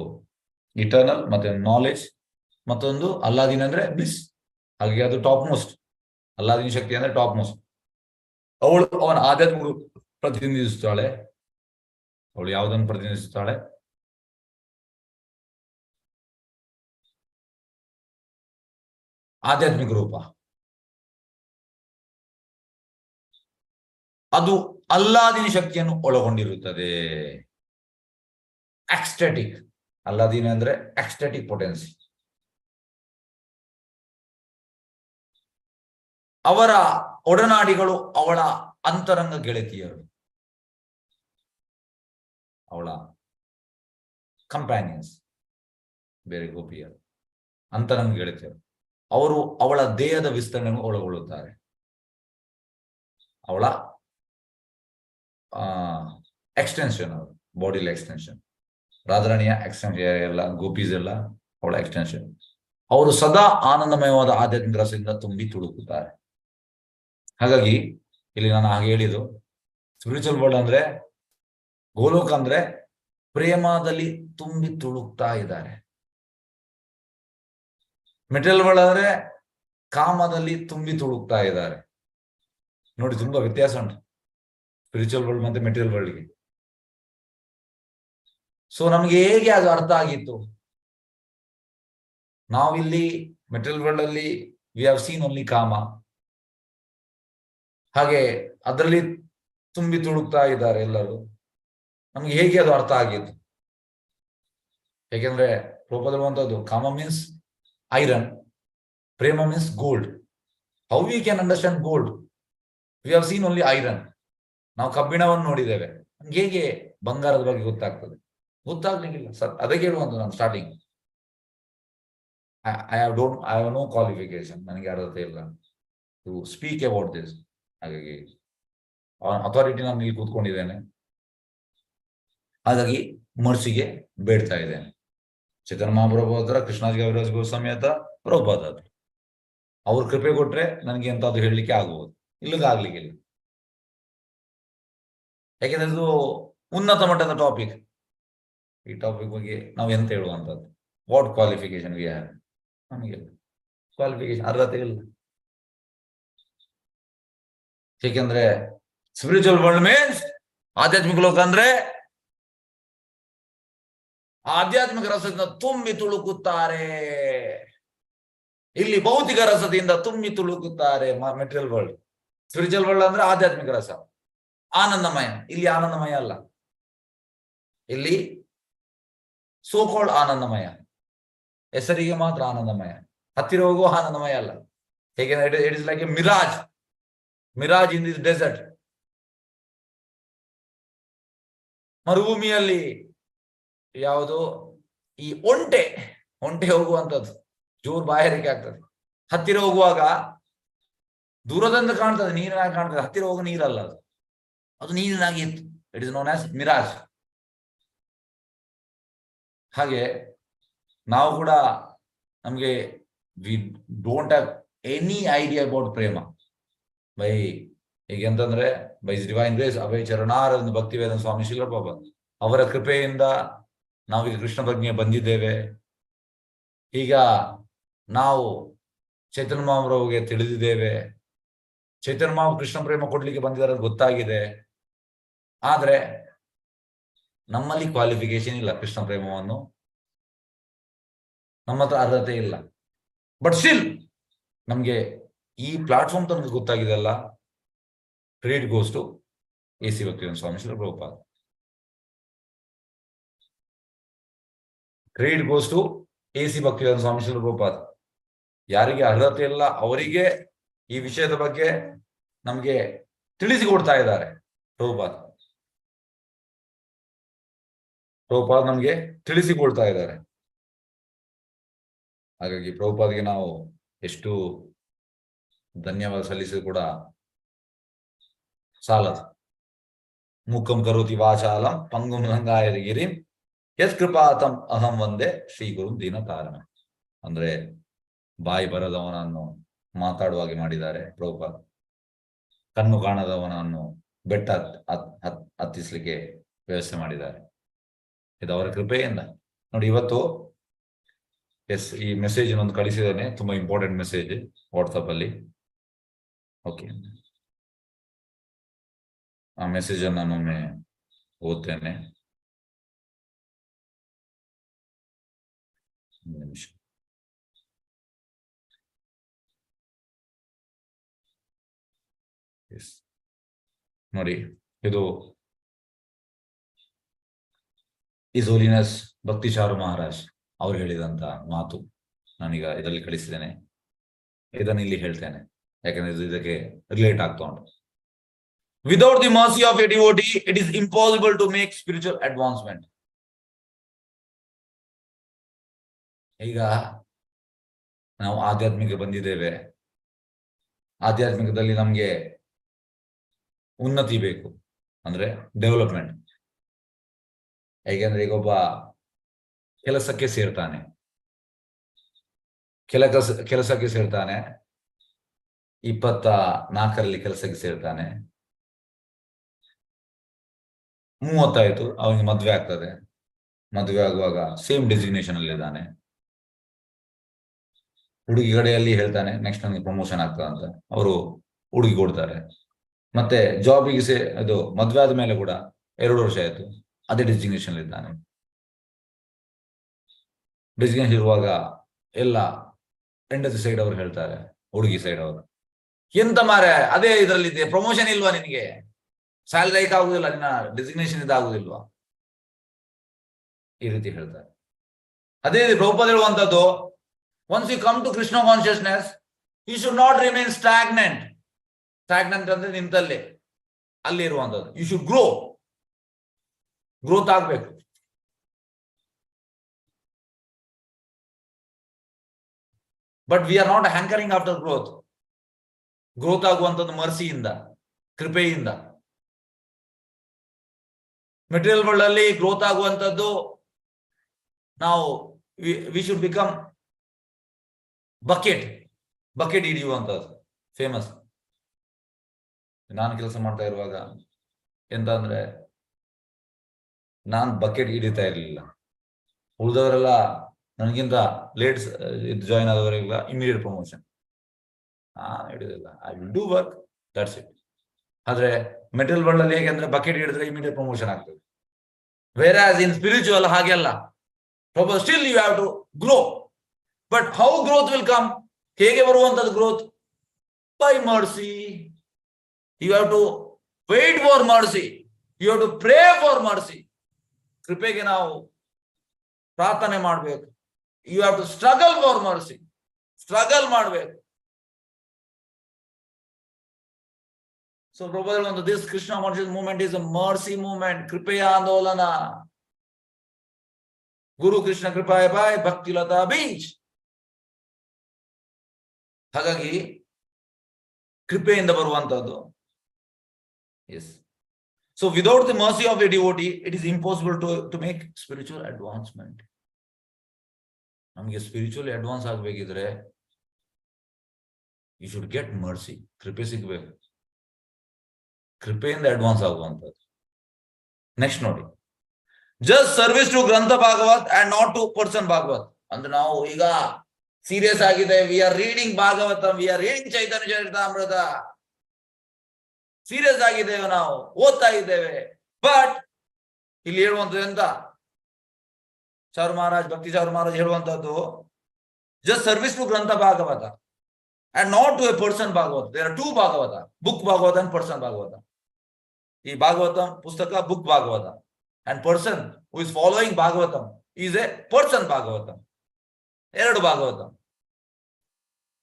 ಇಟರ್ನಲ್ ಮತ್ತೆ ನಾಲೆಜ್, ಮತ್ತೊಂದು ಅಲ್ಲಾದಿನಿ ಅಂದ್ರೆ ಬ್ಲಿಸ್. ಹಾಗೆ ಅದು ಟಾಪ್ ಮೋಸ್ಟ್. ಅಲ್ಲಾದಿನಿ ಶಕ್ತಿ ಅಂದ್ರೆ ಟಾಪ್ ಮೋಸ್ಟ್. ಅವಳು ಅವನ ಆಧ್ಯಾತ್ಮಿಕ ಪ್ರತಿನಿಧಿಸುತ್ತಾಳೆ. ಅವಳು ಯಾವುದನ್ನು ಪ್ರತಿನಿಧಿಸುತ್ತಾಳೆ? ಆಧ್ಯಾತ್ಮಿಕ ರೂಪ. ಅದು ಅಲ್ಲಾದಿನಿ ಶಕ್ತಿಯನ್ನು ಒಳಗೊಂಡಿರುತ್ತದೆ. ಎಕ್ಸ್ಟೆಟಿಕ್. ಅಲ್ಲಾದಿನಿ ಅಂದ್ರೆ ಎಕ್ಸ್ಟೆಟಿಕ್ ಪೊಟೆನ್ಸಿ. ಅವರ ಒಡನಾಡಿಗಳು ಅವಳ ಅಂತರಂಗ ಗೆಳತಿಯರು, ಅವಳ ಕಂಪ್ಯಾನಿಯನ್ಸ್, ಬೇರೆ ಗೋಪಿಯರು, ಅಂತರಂಗ ಗೆಳತಿಯರು. ಅವರು ಅವಳ ದೇಹದ ವಿಸ್ತರಣೆಯನ್ನು ಒಳಗೊಳ್ಳುತ್ತಾರೆ. ಅವಳ ಎಕ್ಸ್ಟೆನ್ಷನ್, ಅವರು ಬಾಡಿಲಿ ಎಕ್ಸ್ಟೆನ್ಷನ್. ರಾಧಾರಾಣಿಯ ಎಕ್ಸ್ಟೆನ್ಷನ್ ಎಲ್ಲ, ಗೋಪೀಸ್ ಎಲ್ಲ ಅವಳ ಎಕ್ಸ್ಟೆನ್ಷನ್. ಅವರು ಸದಾ ಆನಂದಮಯವಾದ ಆಧ್ಯಾತ್ಮಿಕ ರಸದಿಂದ ತುಂಬಿ ತುಳುಕುತ್ತಾರೆ. ಹಾಗಾಗಿ ಇಲ್ಲಿ ನಾನು ಹಾಗೆ ಹೇಳಿದ್ದು, ಸ್ಪಿರಿಚುವಲ್ ವರ್ಲ್ಡ್ ಅಂದ್ರೆ, ಗೋಲೋಕ ಅಂದ್ರೆ ಪ್ರೇಮದಲ್ಲಿ ತುಂಬಿ ತುಳುಕ್ತಾ ಇದ್ದಾರೆ. ಮೆಟೀರಿಯಲ್ ವರ್ಲ್ಡ್ ಅಂದ್ರೆ ಕಾಮದಲ್ಲಿ ತುಂಬಿ ತುಳುಕ್ತಾ ಇದ್ದಾರೆ. ನೋಡಿ, ತುಂಬಾ ವ್ಯತ್ಯಾಸ ಉಂಟು ಸ್ಪಿರಿಚುವಲ್ ವರ್ಲ್ಡ್ ಮತ್ತೆ ಮೆಟೀರಿಯಲ್ ವರ್ಲ್ಡ್ಗೆ. ಸೊ ನಮ್ಗೆ ಹೇಗೆ ಅದು ಅರ್ಥ ಆಗಿತ್ತು? ನಾವಿಲ್ಲಿ ಮೆಟೀರಿಯಲ್ ವರ್ಲ್ಡ್ ಅಲ್ಲಿ ವಿ ಹ್ಯಾವ್ ಸೀನ್ ಓನ್ಲಿ ಕಾಮ, ಹಾಗೆ ಅದರಲ್ಲಿ ತುಂಬಿ ತುಳುಕ್ತಾ ಇದ್ದಾರೆ ಎಲ್ಲರೂ. ನಮ್ಗೆ ಹೇಗೆ ಅದು ಅರ್ಥ ಆಗಿತ್ತು? ಯಾಕೆಂದ್ರೆ ರೂಪದಲ್ಲಿರುವಂತದ್ದು ಕಾಮ ಮೀನ್ಸ್ ಐರನ್, ಪ್ರೇಮ means gold. How we can understand gold? We have seen only iron. ನಾವು ಕಬ್ಬಿಣವನ್ನು ನೋಡಿದ್ದೇವೆ, ನಮ್ಗೆ ಹೇಗೆ ಬಂಗಾರದ ಬಗ್ಗೆ ಗೊತ್ತಾಗ್ತದೆ? ಗೊತ್ತಾಗ್ಲಿಕ್ಕಿಲ್ಲ ಸರ್. ಅದಕ್ಕೆ ಹೇಳುವಂತ ನಾನು starting, I have no qualification, ನನಗೆ ಅರ್ಹತೆ ಇಲ್ಲ ಟು ಸ್ಪೀಕ್ ಅಬೌಟ್ ದಿಸ್. ಹಾಗಾಗಿ ಅಥಾರಿಟಿ ನಾನು ಇಲ್ಲಿ ಕೂತ್ಕೊಂಡಿದ್ದೇನೆ, ಹಾಗಾಗಿ ಮರ್ಸಿಗೆ ಬೇಡ್ತಾ ಇದ್ದೇನೆ. ಚೈತನ್ಯ ಮಹಾಪ್ರಭು ಹತ್ರ, ಕೃಷ್ಣಾಜಿ ಕವಿರಾಜ್ ಗೋಸ್ವಾಮಿ ಹತ್ರ, ಪ್ರಭುಪಾದ ಹತ್ರ ಅವ್ರ ಕೃಪೆ ಕೊಟ್ರೆ ನನಗೆ ಎಂತಾದ್ರು ಹೇಳಲಿಕ್ಕೆ ಆಗ್ಬೋದು, ಇಲ್ಲದ ಆಗ್ಲಿಕ್ಕಿಲ್ಲ. ಯಾಕೆಂದ್ರೆ ಇದು ಉನ್ನತ ಮಟ್ಟದ ಟಾಪಿಕ್. ಈ ಟಾಪಿಕ್ ಬಗ್ಗೆ ನಾವು ಎಂತ ಹೇಳುವಂತದ್ದು? What qualification we have? ನಮಗಿಲ್ಲ ಕ್ವಾಲಿಫಿಕೇಶನ್, ಅರ್ಹತೆ ಇಲ್ಲ. ಏಕೆಂದ್ರೆ ಸ್ಪಿರಿಚುವಲ್ ವರ್ಲ್ಡ್ ಮೀನ್ಸ್ ಆಧ್ಯಾತ್ಮಿಕ ಲೋಕ ಅಂದ್ರೆ ಆಧ್ಯಾತ್ಮಿಕ ರಸದಿಂದ ತುಂಬಿ ತುಳುಕುತ್ತಾರೆ. ಇಲ್ಲಿ ಭೌತಿಕ ರಸದಿಂದ ತುಂಬಿ ತುಳುಕುತ್ತಾರೆ ಮೆಟೀರಿಯಲ್ ವರ್ಲ್ಡ್. ಸ್ಪಿರಿಚುವಲ್ ವರ್ಲ್ಡ್ ಅಂದ್ರೆ ಆಧ್ಯಾತ್ಮಿಕ ರಸ, ಆನಂದಮಯ. ಇಲ್ಲಿ ಆನಂದಮಯ ಅಲ್ಲ, ಇಲ್ಲಿ ಸೋಕಾಲ್ಡ್ ಆನಂದಮಯ, ಹೆಸರಿಗೆ ಮಾತ್ರ ಆನಂದಮಯ, ಹತ್ತಿರ ಹೋಗುವ ಆನಂದಮಯ ಅಲ್ಲ. ಹೇಗೆಂದ್ರೆ it is like a mirage in this desert. ಮರುಭೂಮಿಯಲ್ಲಿ ಯಾವುದು ಈ ಒಂಟೆ ಹೋಗುವಂಥದ್ದು, ಜೋರು ಬಾಯಾರಿಕೆ ಆಗ್ತದೆ. ಹತ್ತಿರ ಹೋಗುವಾಗ ದೂರದಿಂದ ಕಾಣ್ತದೆ, ನೀರಿನಾಗಿ ಕಾಣ್ತದೆ, ಹತ್ತಿರ ಹೋಗುವ ನೀರಲ್ಲ ಅದು, ಅದು ನೀರಿನಾಗಿ ಇತ್ತು. It is known as mirage. ಹಾಗೆ ನಾವು ಕೂಡ ನಮ್ಗೆ we don't have any idea about ಪ್ರೇಮ. ಬೈ ಈಗ ಎಂತಂದ್ರೆ by divine grace Abhaya Charanaravinda Bhaktivedanta Swami Srila Prabhupada ಅವರ ಕೃಪೆಯಿಂದ ನಾವೀಗ ಕೃಷ್ಣ ಪ್ರಜ್ಞೆ ಬಂದಿದ್ದೇವೆ. ಈಗ ನಾವು ಚೈತನ್ಯ ಮಹಾಪ್ರಭುಗೆ ತಿಳಿದಿದ್ದೇವೆ. ಚೈತನ್ಯ ಮಹಾಪ್ರಭು ಕೃಷ್ಣ ಪ್ರೇಮ ಕೊಡ್ಲಿಕ್ಕೆ ಬಂದಿದ್ದಾರೆ ಗೊತ್ತಾಗಿದೆ. ಆದ್ರೆ ನಮ್ಮಲ್ಲಿ ಕ್ವಾಲಿಫಿಕೇಶನ್ ಇಲ್ಲ, ಕೃಷ್ಣ ಪ್ರೇಮವನ್ನು ನಮ್ಮ ಹತ್ರ ಅರ್ಹತೆ ಇಲ್ಲ. ಬಟ್ ಸ್ಟಿಲ್ ನಮ್ಗೆ ಈ ಪ್ಲಾಟ್ಫಾರ್ಮ್ ತನಕ ಗೊತ್ತಾಗಿದೆ ಅಲ್ಲ. Credit goes to AC Bhaktivedanta Swami Srila Prabhupada. Credit goes to AC Bhaktivedanta Swami Srila Prabhupada. ಯಾರಿಗೆ ಅರ್ಹತೆ ಇಲ್ಲ ಅವರಿಗೆ ಈ ವಿಷಯದ ಬಗ್ಗೆ ನಮ್ಗೆ ತಿಳಿಸಿಕೊಡ್ತಾ ಇದ್ದಾರೆ ಪ್ರಭುಪಾದ. ನಮ್ಗೆ ತಿಳಿಸಿಕೊಡ್ತಾ ಇದ್ದಾರೆ. ಹಾಗಾಗಿ ಪ್ರಭುಪಾದಿಗೆ ನಾವು ಎಷ್ಟು ಧನ್ಯವಾದ ಸಲ್ಲಿಸಿದ್ರು ಕೂಡ ಸಾಲದು. ಮೂಕಂ ಕರೋತಿ ವಾಚಾಲಂ ಪಂಗುಂ ಲಂಘಾಯತಗಿರಿಂ ಯತ್ಕೃಪಾತಂ ಅಹಂ ವಂದೇ ಶ್ರೀ ಗುರುಂ ದೀನತಾರಣ. ಅಂದ್ರೆ ಬಾಯಿ ಬರದವನನ್ನು ಮಾತಾಡುವಾಗೆ ಮಾಡಿದ್ದಾರೆ ಪ್ರಭುಪಾದ. ಕಣ್ಣು ಕಾಣದವನನ್ನು ಬೆಟ್ಟ ಹತ್ತಿಸ್ಲಿಕ್ಕೆ ವ್ಯವಸ್ಥೆ ಮಾಡಿದ್ದಾರೆ. ಇದು ಅವರ ಕೃಪೆಯಿಂದ. ನೋಡಿ, ಇವತ್ತು ಈ ಮೆಸೇಜ್ ಒಂದು ಕಳಿಸಿದ್ದೇನೆ, ತುಂಬಾ ಇಂಪಾರ್ಟೆಂಟ್ ಮೆಸೇಜ್ ವಾಟ್ಸಪ್ ಅಲ್ಲಿ. ಓಕೆ, ಆ ಮೆಸೇಜ್ ಅನ್ನು ನಾನೊಮ್ಮೆ ಓದ್ತೇನೆ. ಒಂದು ನಿಮಿಷ. ನೋಡಿ, ಇದು ಇಸ್ ಹೋಲಿನೆಸ್ ಭಕ್ತಿ ಚಾರು ಮಹಾರಾಜ್ ಅವ್ರು ಹೇಳಿದಂತ ಮಾತು ನಾನೀಗ ಇದರಲ್ಲಿ ಕಳಿಸಿದ್ದೇನೆ. ಇದನ್ನು ಇಲ್ಲಿ ಹೇಳ್ತೇನೆ, ಯಾಕಂದ್ರೆ ಇದು ಇದಕ್ಕೆ ರಿಲೇಟ್ ಆಗ್ತಾ ಉಂಟು. Without the mercy of a devotee it is impossible to make spiritual advancement. ಈಗ ನಾವು ಆಧ್ಯಾತ್ಮಿಕ ಬಂದಿದ್ದೇವೆ, ಆಧ್ಯಾತ್ಮಿಕದಲ್ಲಿ ನಮ್ಗೆ ಉನ್ನತಿ ಬೇಕು, ಅಂದ್ರೆ ಡೆವಲಪ್ಮೆಂಟ್. ಹೇಗೆಂದ್ರೆ ಈಗ ಒಬ್ಬ ಕೆಲಸಕ್ಕೆ ಸೇರ್ತಾನೆ, ಕೆಲಸಕ್ಕೆ ಸೇರ್ತಾನೆ, 24ರಲ್ಲಿ ಕೆಲಸಕ್ಕೆ ಸೇರ್ತಾನೆ, 30 ಆಯ್ತು, ಅವನಿಗೆ ಮದ್ವೆ ಆಗ್ತದೆ, ಮದುವೆ ಆಗುವಾಗ ಸೇಮ್ ಡೆಸಿಗ್ನೇಷನ್ ಅಲ್ಲಿ ಇದ್ದಾನೆ. ಹುಡುಗಿ ಕಡೆಯಲ್ಲಿ ಹೇಳ್ತಾನೆ ನೆಕ್ಸ್ಟ್ ನನಗೆ ಪ್ರಮೋಷನ್ ಆಗ್ತದೆ ಅಂತ, ಅವರು ಹುಡುಗಿ ಕೊಡ್ತಾರೆ. ಮತ್ತೆ ಜಾಬಿಗೆ ಅದು ಮದುವೆ ಆದ ಮೇಲೆ ಕೂಡ 2 ವರ್ಷ ಆಯ್ತು, ಅದೇ ಡೆಸಿಗ್ನೇಷನ್ ಇದ್ದಾನೆ. ಡೆಸಿಗ್ನೇಷನ್ ಇರುವಾಗ ಎಲ್ಲ ಹೆಂಡತಿ ಸೈಡ್ ಅವರು ಹೇಳ್ತಾರೆ, ಹುಡುಗಿ ಸೈಡ್ ಅವರು, ಎಂತ ಮಾರೆ ಅದೇ ಇದರಲ್ಲಿದೆ, ಪ್ರಮೋಷನ್ ಇಲ್ವಾ ನಿನಗೆ, ಸ್ಯಾಲರಿ ಹೈಕ್ ಆಗುದಿಲ್ಲ, ನಿನ್ನ ಡೆಸಿಗ್ನೇಷನ್ ಇದಾಗುದಿಲ್ವಾ, ಈ ರೀತಿ ಹೇಳ್ತಾರೆ. ಅದೇ ಪ್ರಭುಪಾದ ಹೇಳುವಂತದ್ದು, once you come to Krishna consciousness you should not remain stagnant. Stagnant ಅಂದ್ರೆ ನಿಂತಲ್ಲೇ ಅಲ್ಲಿ ಇರುವಂತದ್ದು. ಯು ಶುಡ್ ಗ್ರೋತ್ ಆಗ್ಬೇಕು. But we are not hankering after growth ಆಗುವಂಥದ್ದು ಮರ್ಸಿಯಿಂದ, ಕೃಪೆಯಿಂದ. ಮೆಟೀರಿಯಲ್ ವರ್ಲ್ಡ್ ಅಲ್ಲಿ ಗ್ರೋತ್ ಆಗುವಂಥದ್ದು ನಾವು ವಿ ಶುಡ್ ಬಿಕಮ್ ಬಕೆಟ್ ಹಿಡಿಯುವಂಥದ್ದು ಫೇಮಸ್. ನಾನು ಕೆಲಸ ಮಾಡ್ತಾ ಇರುವಾಗ ಎಂತ ಅಂದ್ರೆ, ನಾನು ಬಕೆಟ್ ಹಿಡಿತಾ ಇರಲಿಲ್ಲ. ಉಳಿದವರೆಲ್ಲ ನನಗಿಂತ ಲೇಟ್ ಜಾಯಿನ್ ಆದವರೆಲ್ಲ ಇಮಿಡಿಯೇಟ್ ಪ್ರಮೋಷನ್. ನಾನು ಹಿಡಿದಿಲ್ಲ, I will do work, that's it. ಆದ್ರೆ ಮೆಟೀರಿಯಲ್ ವರ್ಲ್ಡ್ ಅಲ್ಲಿ ಹೇಗೆ ಅಂದ್ರೆ ಬಕೆಟ್ ಹಿಡಿದ್ರೆ ಇಮಿಡಿಯೇಟ್ ಪ್ರಮೋಷನ್ ಆಗ್ತದೆ. ವೇರ್ ಇನ್ ಸ್ಪಿರಿಚುವಲ್ ಹಾಗೆಲ್ಲ, still you have to grow. But how growth will come? ಹೇಗೆ ಬರುವಂತದ್ದು growth? By mercy. You have to wait for mercy, you have to pray for mercy. ಕೃಪೆಗೆ ನಾವು ಪ್ರಾರ್ಥನೆ ಮಾಡಬೇಕು. You have to struggle for mercy, struggle ಮಾಡಬೇಕು. So Prabhupada, this Krishna conscious movement is a mercy movement, ಕೃಪೆಯ ಆಂದೋಲನ. ಗುರು ಕೃಷ್ಣ ಕೃಪಾಯ ಬಾಯ್ ಭಕ್ತಿ ಲತಾ ಬೀಜ್. ಹಾಗಾಗಿ ಕೃಪೆಯಿಂದ ಬರುವಂತದ್ದು. Yes. So without the mercy of a devotee it is impossible to make spiritual advancement. ನಮಗೆ ಸ್ಪಿರಿಚುವಲ್ ಅಡ್ವಾನ್ಸ್ ಆಗ್ಬೇಕಿದ್ರೆ you should get mercy, ಕೃಪೆ ಸಿಗ್ಬೇಕು. ಕೃಪೆಯಿಂದ ಅಡ್ವಾನ್ಸ್ ಆಗುವಂಥದ್ದು. ನೆಕ್ಸ್ಟ್ ನೋಡಿ, ಜಸ್ಟ್ ಸರ್ವಿಸ್ ಟು ಗ್ರಂಥ Bhagavat and not to person Bhagavat. ಅಂದ್ರೆ ನಾವು ಈಗ ಸೀರಿಯಸ್ ಆಗಿದೆ, we are reading Bhagavatam, we are reading Chaitanya Charitamrita, serious ಆಗಿದ್ದೇವೆ, ನಾವು ಓದ್ತಾ ಇದ್ದೇವೆ. ಬಟ್ ಇಲ್ಲಿ ಹೇಳುವಂಥದ್ದು ಎಂತ? ಚಾರು ಮಹಾರಾಜ್, ಭಕ್ತಿ ಚಾರು ಮಹಾರಾಜ್ ಹೇಳುವಂತದ್ದು, ಜಸ್ಟ್ ಸರ್ವಿಸ್ ಟು ಗ್ರಂಥ Bhagavata and not to a person Bhagavata. There are 2 Bhagavata, book Bhagavata and person Bhagavata. ಈ ಭಾಗವತಂ ಪುಸ್ತಕ book Bhagavata, and person who is following Bhagavatam is a person Bhagavatam. 2 Bhagavata.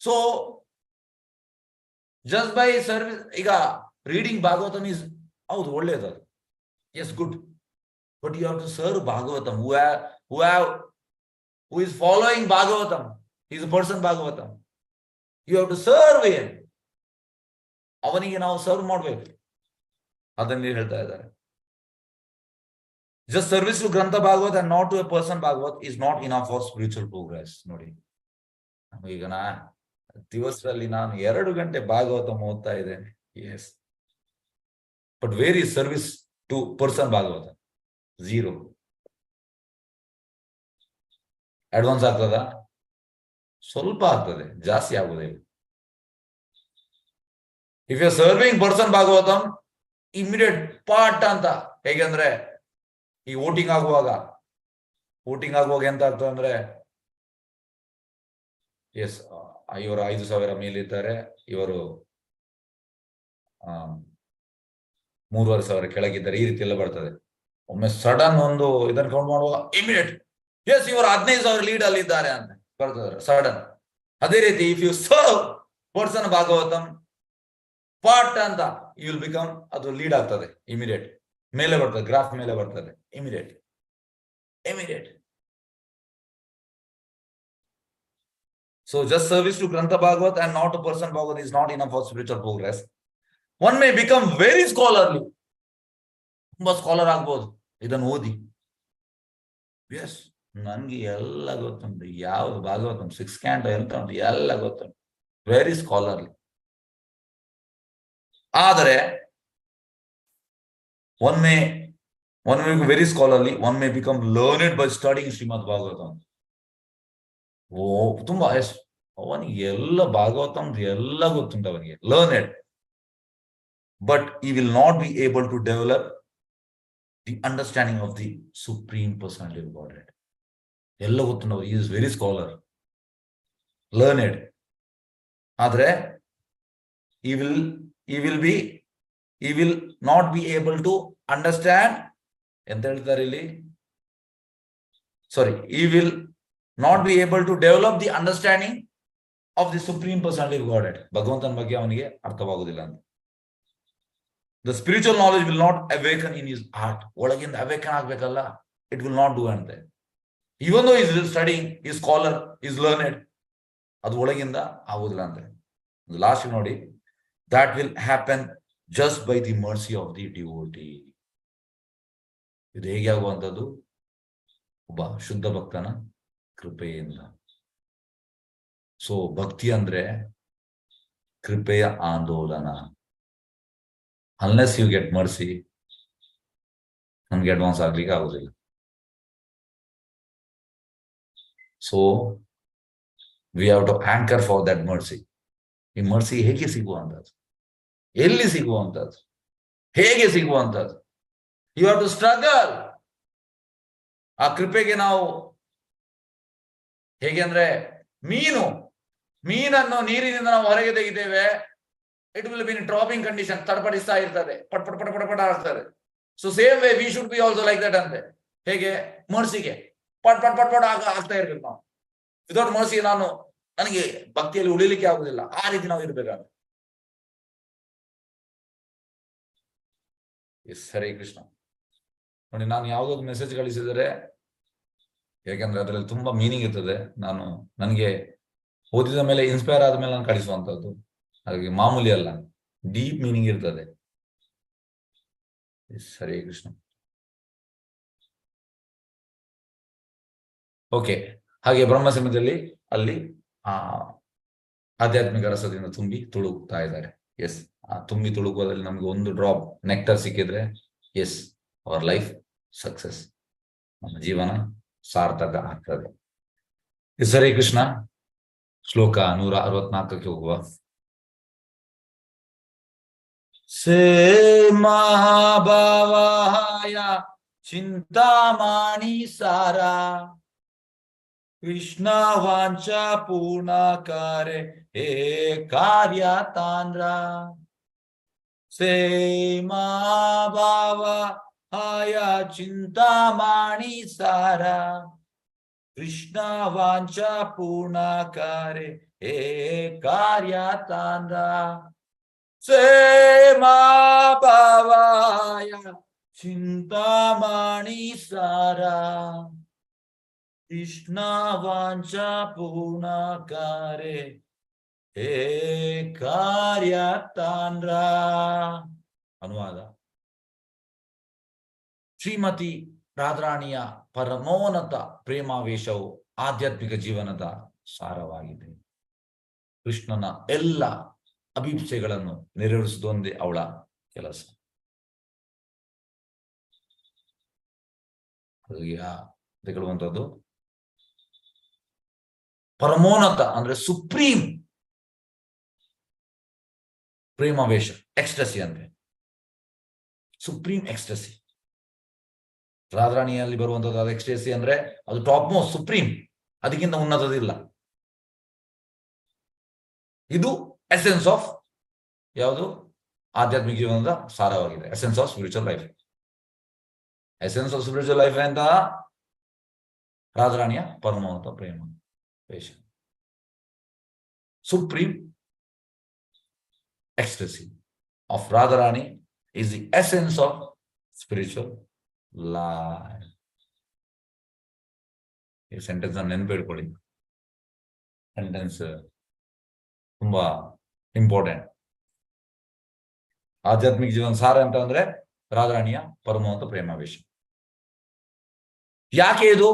So just by service, ಈಗ ರೀಡಿಂಗ್ ಭಾಗವತಂ ಈಸ್ ಹೌದು ಒಳ್ಳೇದು, yes good. But you have to serve Bhagavatam who is following Bhagavatam. He is a person Bhagavatam. You have to serve him. ಅವನಿಗೆ ನಾವು serve ಮಾಡ್ಬೇಕು. ಅದನ್ನ ಹೇಳ್ತಾ ಇದ್ದಾರೆ. Just service to ಗ್ರಂಥ Bhagavat and not to a person Bhagavat is not enough for spiritual progress. ನೋಡಿ, ಈಗ ದಿವಸದಲ್ಲಿ ನಾನು 2 ಗಂಟೆ ಭಾಗವತ ಓದ್ತಾ ಇದ್ದೇನೆ, yes. But where is service to person Bhagavata? 0. Advance ಆಗ್ತದ? ಸ್ವಲ್ಪ ಆಗ್ತದೆ, ಜಾಸ್ತಿ ಆಗುದಿಲ್ಲ. If you serving person Bhagavatam, immediate part ಅಂತ. ಹೇಗೆಂದ್ರೆ ಈ ವೋಟಿಂಗ್ ಆಗುವಾಗ ಎಂತ ಆಗ್ತದೆ ಅಂದ್ರೆ, ಎಸ್, ಇವರು 5,000 ಮೇಲಿದ್ದಾರೆ, ಇವರು 3,500 ಕೆಳಗಿದ್ದಾರೆ, ಈ ರೀತಿ ಎಲ್ಲ ಬರ್ತದೆ. ಒಮ್ಮೆ ಸಡನ್ ಒಂದು ಇದನ್ನು ಕೌಂಟ್ ಮಾಡುವಾಗ ಇಮಿಡಿಯೇಟ್, ಎಸ್, ಇವರು 15,000 ಲೀಡ್ ಅಲ್ಲಿ ಇದ್ದಾರೆ ಅಂತ ಬರ್ತದೆ ಸಡನ್. ಅದೇ ರೀತಿ if you serve person Bhagavatam part ಅಂತ, ಯು ವಿಲ್ ಬಿಕಮ್, ಅದು ಲೀಡ್ ಆಗ್ತದೆ ಇಮಿಡಿಯೇಟ್, ಮೇಲೆ ಬರ್ತದೆ, ಗ್ರಾಫ್ ಮೇಲೆ ಬರ್ತದೆ immediate. So just service to Grantha Bhagavat and not to person Bhagavat is not enough for spiritual progress. One may become very scholarly. ತುಂಬಾ scholar ಆಗ್ಬೋದು ಇದನ್ನು ಓದಿ. ಎಸ್, ನನ್ಗೆ ಎಲ್ಲ ಗೊತ್ತುಂಟು, ಯಾವ್ದು ಭಾಗವತ 6 ಕ್ಯಾಂಟೋ ಎಂತ ಉಂಟು ಎಲ್ಲ ಗೊತ್ತುಂಟು, ವೆರಿ ಸ್ಕಾಲರ್ಲಿ. ಆದರೆ one May One may be very scholarly, one may become learned by studying Srimad Bhagavatam. ತುಂಬಾ ಅವನಿಗೆ ಎಲ್ಲ ಭಾಗವತಂ ಎಲ್ಲ ಗೊತ್ತುಂಟು ಅವನಿಗೆ, learned. But he will not be able to develop the understanding of the Supreme Personality of Godhead. ಎಲ್ಲ ಗೊತ್ತುಂಟು, he is very scholar, learned. ಆದ್ರೆ he will not be able to understand, ಎಂತ ಹೇಳ್ತಾರೆ ಇಲ್ಲಿ, sorry, he will not be able to develop the understanding of the Supreme Personality of Godhead. ಭಗವಂತನ ಬಗ್ಗೆ ಅವನಿಗೆ ಅರ್ಥವಾಗುವುದಿಲ್ಲ ಅಂತ. The spiritual knowledge will not awaken in his heart. ಒಳಗಿಂದ awaken ಆಗ್ಬೇಕಲ್ಲ, it will not do ಅಂತೆ. Even though he is studying, he is scholar, he is learned, ಅದು ಒಳಗಿಂದ ಆಗುದಿಲ್ಲ ಅಂತೆ. ಲಾಸ್ಟ್ ನೋಡಿ, that will happen just by the mercy of the devotee. ಇದು ಹೇಗೆ ಆಗುವಂಥದ್ದು? ಒಬ್ಬ ಶುದ್ಧ ಭಕ್ತನ ಕೃಪೆಯಿಂದ. ಸೊ ಭಕ್ತಿ ಅಂದ್ರೆ ಕೃಪೆಯ ಆಂದೋಲನ. ಅನ್ಲೆಸ್ ಯು ಗೆಟ್ ಮರ್ಸಿ, ನಮ್ಗೆ ಅಡ್ವಾನ್ಸ್ ಆಗ್ಲಿಕ್ಕೆ ಆಗುದಿಲ್ಲ. So we have to hanker for that mercy. ಈ ಮರ್ಸಿ ಹೇಗೆ ಸಿಗುವಂಥದ್ದು, ಎಲ್ಲಿ ಸಿಗುವಂಥದ್ದು, ಹೇಗೆ ಸಿಗುವಂಥದ್ದು? You have to struggle. ಆ ಕೃಪೆಗೆ ನಾವು ಹೇಗೆ ಅಂದ್ರೆ, ಮೀನನ್ನು ನೀರಿನಿಂದ ನಾವು ಹೊರಗೆ ತೆಗಿತೇವೆ, it will be in dropping condition, ತಡಪಡಿಸ್ತಾ ಇರ್ತದೆ, ಪಟ್ ಪಟ್ ಪಟ್ ಪಟ್ ಪಟ್ ಆಗ್ತದೆ. So same way we should be also like that ಅಂತೆ. ಹೇಗೆ ಮರ್ಸಿಗೆ ಪಟ್ ಪಟ್ ಪಟ್ ಪಟ್ ಆಗ್ತಾ ಇರ್ಬೇಕು ನಾವು. ವಿದೌಟ್ ಮರ್ಸಿ ನನಗೆ ಭಕ್ತಿಯಲ್ಲಿ ಉಳಿಲಿಕ್ಕೆ ಆಗುದಿಲ್ಲ. ಆ ರೀತಿ ನಾವು ಇರ್ಬೇಕಾದ್ರೆ. ಹರೇ ಕೃಷ್ಣ. ನೋಡಿ, ನಾನು ಯಾವುದೊಂದು ಮೆಸೇಜ್ ಕಳಿಸಿದರೆ, ಯಾಕೆಂದ್ರೆ ಅದರಲ್ಲಿ ತುಂಬಾ ಮೀನಿಂಗ್ ಇರ್ತದೆ. ನನಗೆ ಓದಿದ ಮೇಲೆ, ಇನ್ಸ್ಪೈರ್ ಆದ ಮೇಲೆ ನಾನು ಕಳಿಸುವಂತದ್ದು. ಹಾಗಾಗಿ ಮಾಮೂಲಿ ಅಲ್ಲ, ಡೀಪ್ ಮೀನಿಂಗ್ ಇರ್ತದೆ. ಹರೇ ಕೃಷ್ಣ. ಓಕೆ, ಹಾಗೆ ಬ್ರಹ್ಮ ಸಮಯದಲ್ಲಿ ಅಲ್ಲಿ ಆಧ್ಯಾತ್ಮಿಕ ರಸದಿಂದ ತುಂಬಿ ತುಳುಕ್ತಾ ಇದ್ದಾರೆ. ಎಸ್, ಆ ತುಂಬಿ ತುಳುಕೋದಲ್ಲಿ ನಮ್ಗೆ ಒಂದು ಡ್ರಾಪ್ ನೆಕ್ಟರ್ ಸಿಕ್ಕಿದ್ರೆ, ಎಸ್, ಅವರ್ ಲೈಫ್ ಸಕ್ಸಸ್, ನಮ್ಮ ಜೀವನ ಸಾರ್ಥಕ ಆಗ್ತದೆ. ಹರೇ ಕೃಷ್ಣ. ಶ್ಲೋಕ 164ಕ್ಕೆ ಹೋಗುವ. ಸೇ ಮಹಾಭಾವಾಯ ಚಿಂತಾಮಣಿ ಸಾರ ಕೃಷ್ಣ ವಾಂಚ ಪೂರ್ಣಕಾರೆ ಹೇ ಕಾರ್ಯ ತಾಂದ್ರ. ಸೇ ಮಹಾಭಾವಾಯ ಚಿಂತಾಮಣಿ ಸಾರ ಕೃಷ್ಣ ವಾಂಚ ಪೂರ್ಣಕಾರೆ ಹೇ ಕಾರ್ಯ ತಾಂದ್ರ. ಸೇ ಮಹಾಭಾವಾಯ ಚಿಂತಾಮಣಿ ಸಾರ ಕೃಷ್ಣ ವಾಂಚ ಪೂರ್ಣಕಾರೆ ಹೇ ಕಾರ್ಯ ತಾಂದ್ರ. ಅನುವಾದ: ಶ್ರೀಮತಿ ರಾಧಾರಾಣಿಯ ಪರಮೋನ್ನತ ಪ್ರೇಮಾವೇಶವು ಆಧ್ಯಾತ್ಮಿಕ ಜೀವನದ ಸಾರವಾಗಿದೆ. ಕೃಷ್ಣನ ಎಲ್ಲ ಅಭಿಪ್ಸೆಗಳನ್ನು ನೆರವೇರಿಸುವುದೊಂದೇ ಅವಳ ಕೆಲಸ. ಹೇಳುವಂಥದ್ದು ಪರಮೋನ್ನತ ಅಂದ್ರೆ ಸುಪ್ರೀಂ ಪ್ರೇಮಾವೇಶ, ಎಕ್ಸ್ಟಸಿ ಅಂತೆ. ಸುಪ್ರೀಂ ಎಕ್ಸ್ಟಸಿ ರಾಧಾರಾಣಿಯಲ್ಲಿ ಬರುವಂತದ್ದು. ಅದು ಎಕ್ಸ್ಟಸಿ ಅಂದ್ರೆ ಅದು ಟಾಪ್ ಮೋಸ್ಟ್, ಸುಪ್ರೀಂ, ಅದಕ್ಕಿಂತ ಉನ್ನತದಿಲ್ಲ. ಇದು ಎಸೆನ್ಸ್ ಆಫ್ ಯಾವುದು? ಆಧ್ಯಾತ್ಮಿಕ ಜೀವನದ ಸಾರವಾಗಿದೆ. Essence of spiritual life. Essence of spiritual life ಅಂತ ರಾಧಾರಾಣಿಯ ಪರಮೋನ್ನತ ಪ್ರೇಮ ವೇಷ, supreme ecstasy of Radharani is the essence of spiritual life. ಈ ಸೆಂಟೆನ್ಸ್ ನೆನಪಿಟ್ಕೊಳ್ಳಿ. ಸೆಂಟೆನ್ಸ್ ತುಂಬಾ ಇಂಪಾರ್ಟೆಂಟ್. ಆಧ್ಯಾತ್ಮಿಕ ಜೀವನ ಸಾರ ಅಂತ ಅಂದ್ರೆ ರಾಧಾರಾಣಿಯ ಪರಮೋನ್ನತ ಪ್ರೇಮಾವೇಶ. ಯಾಕೆ ಇದು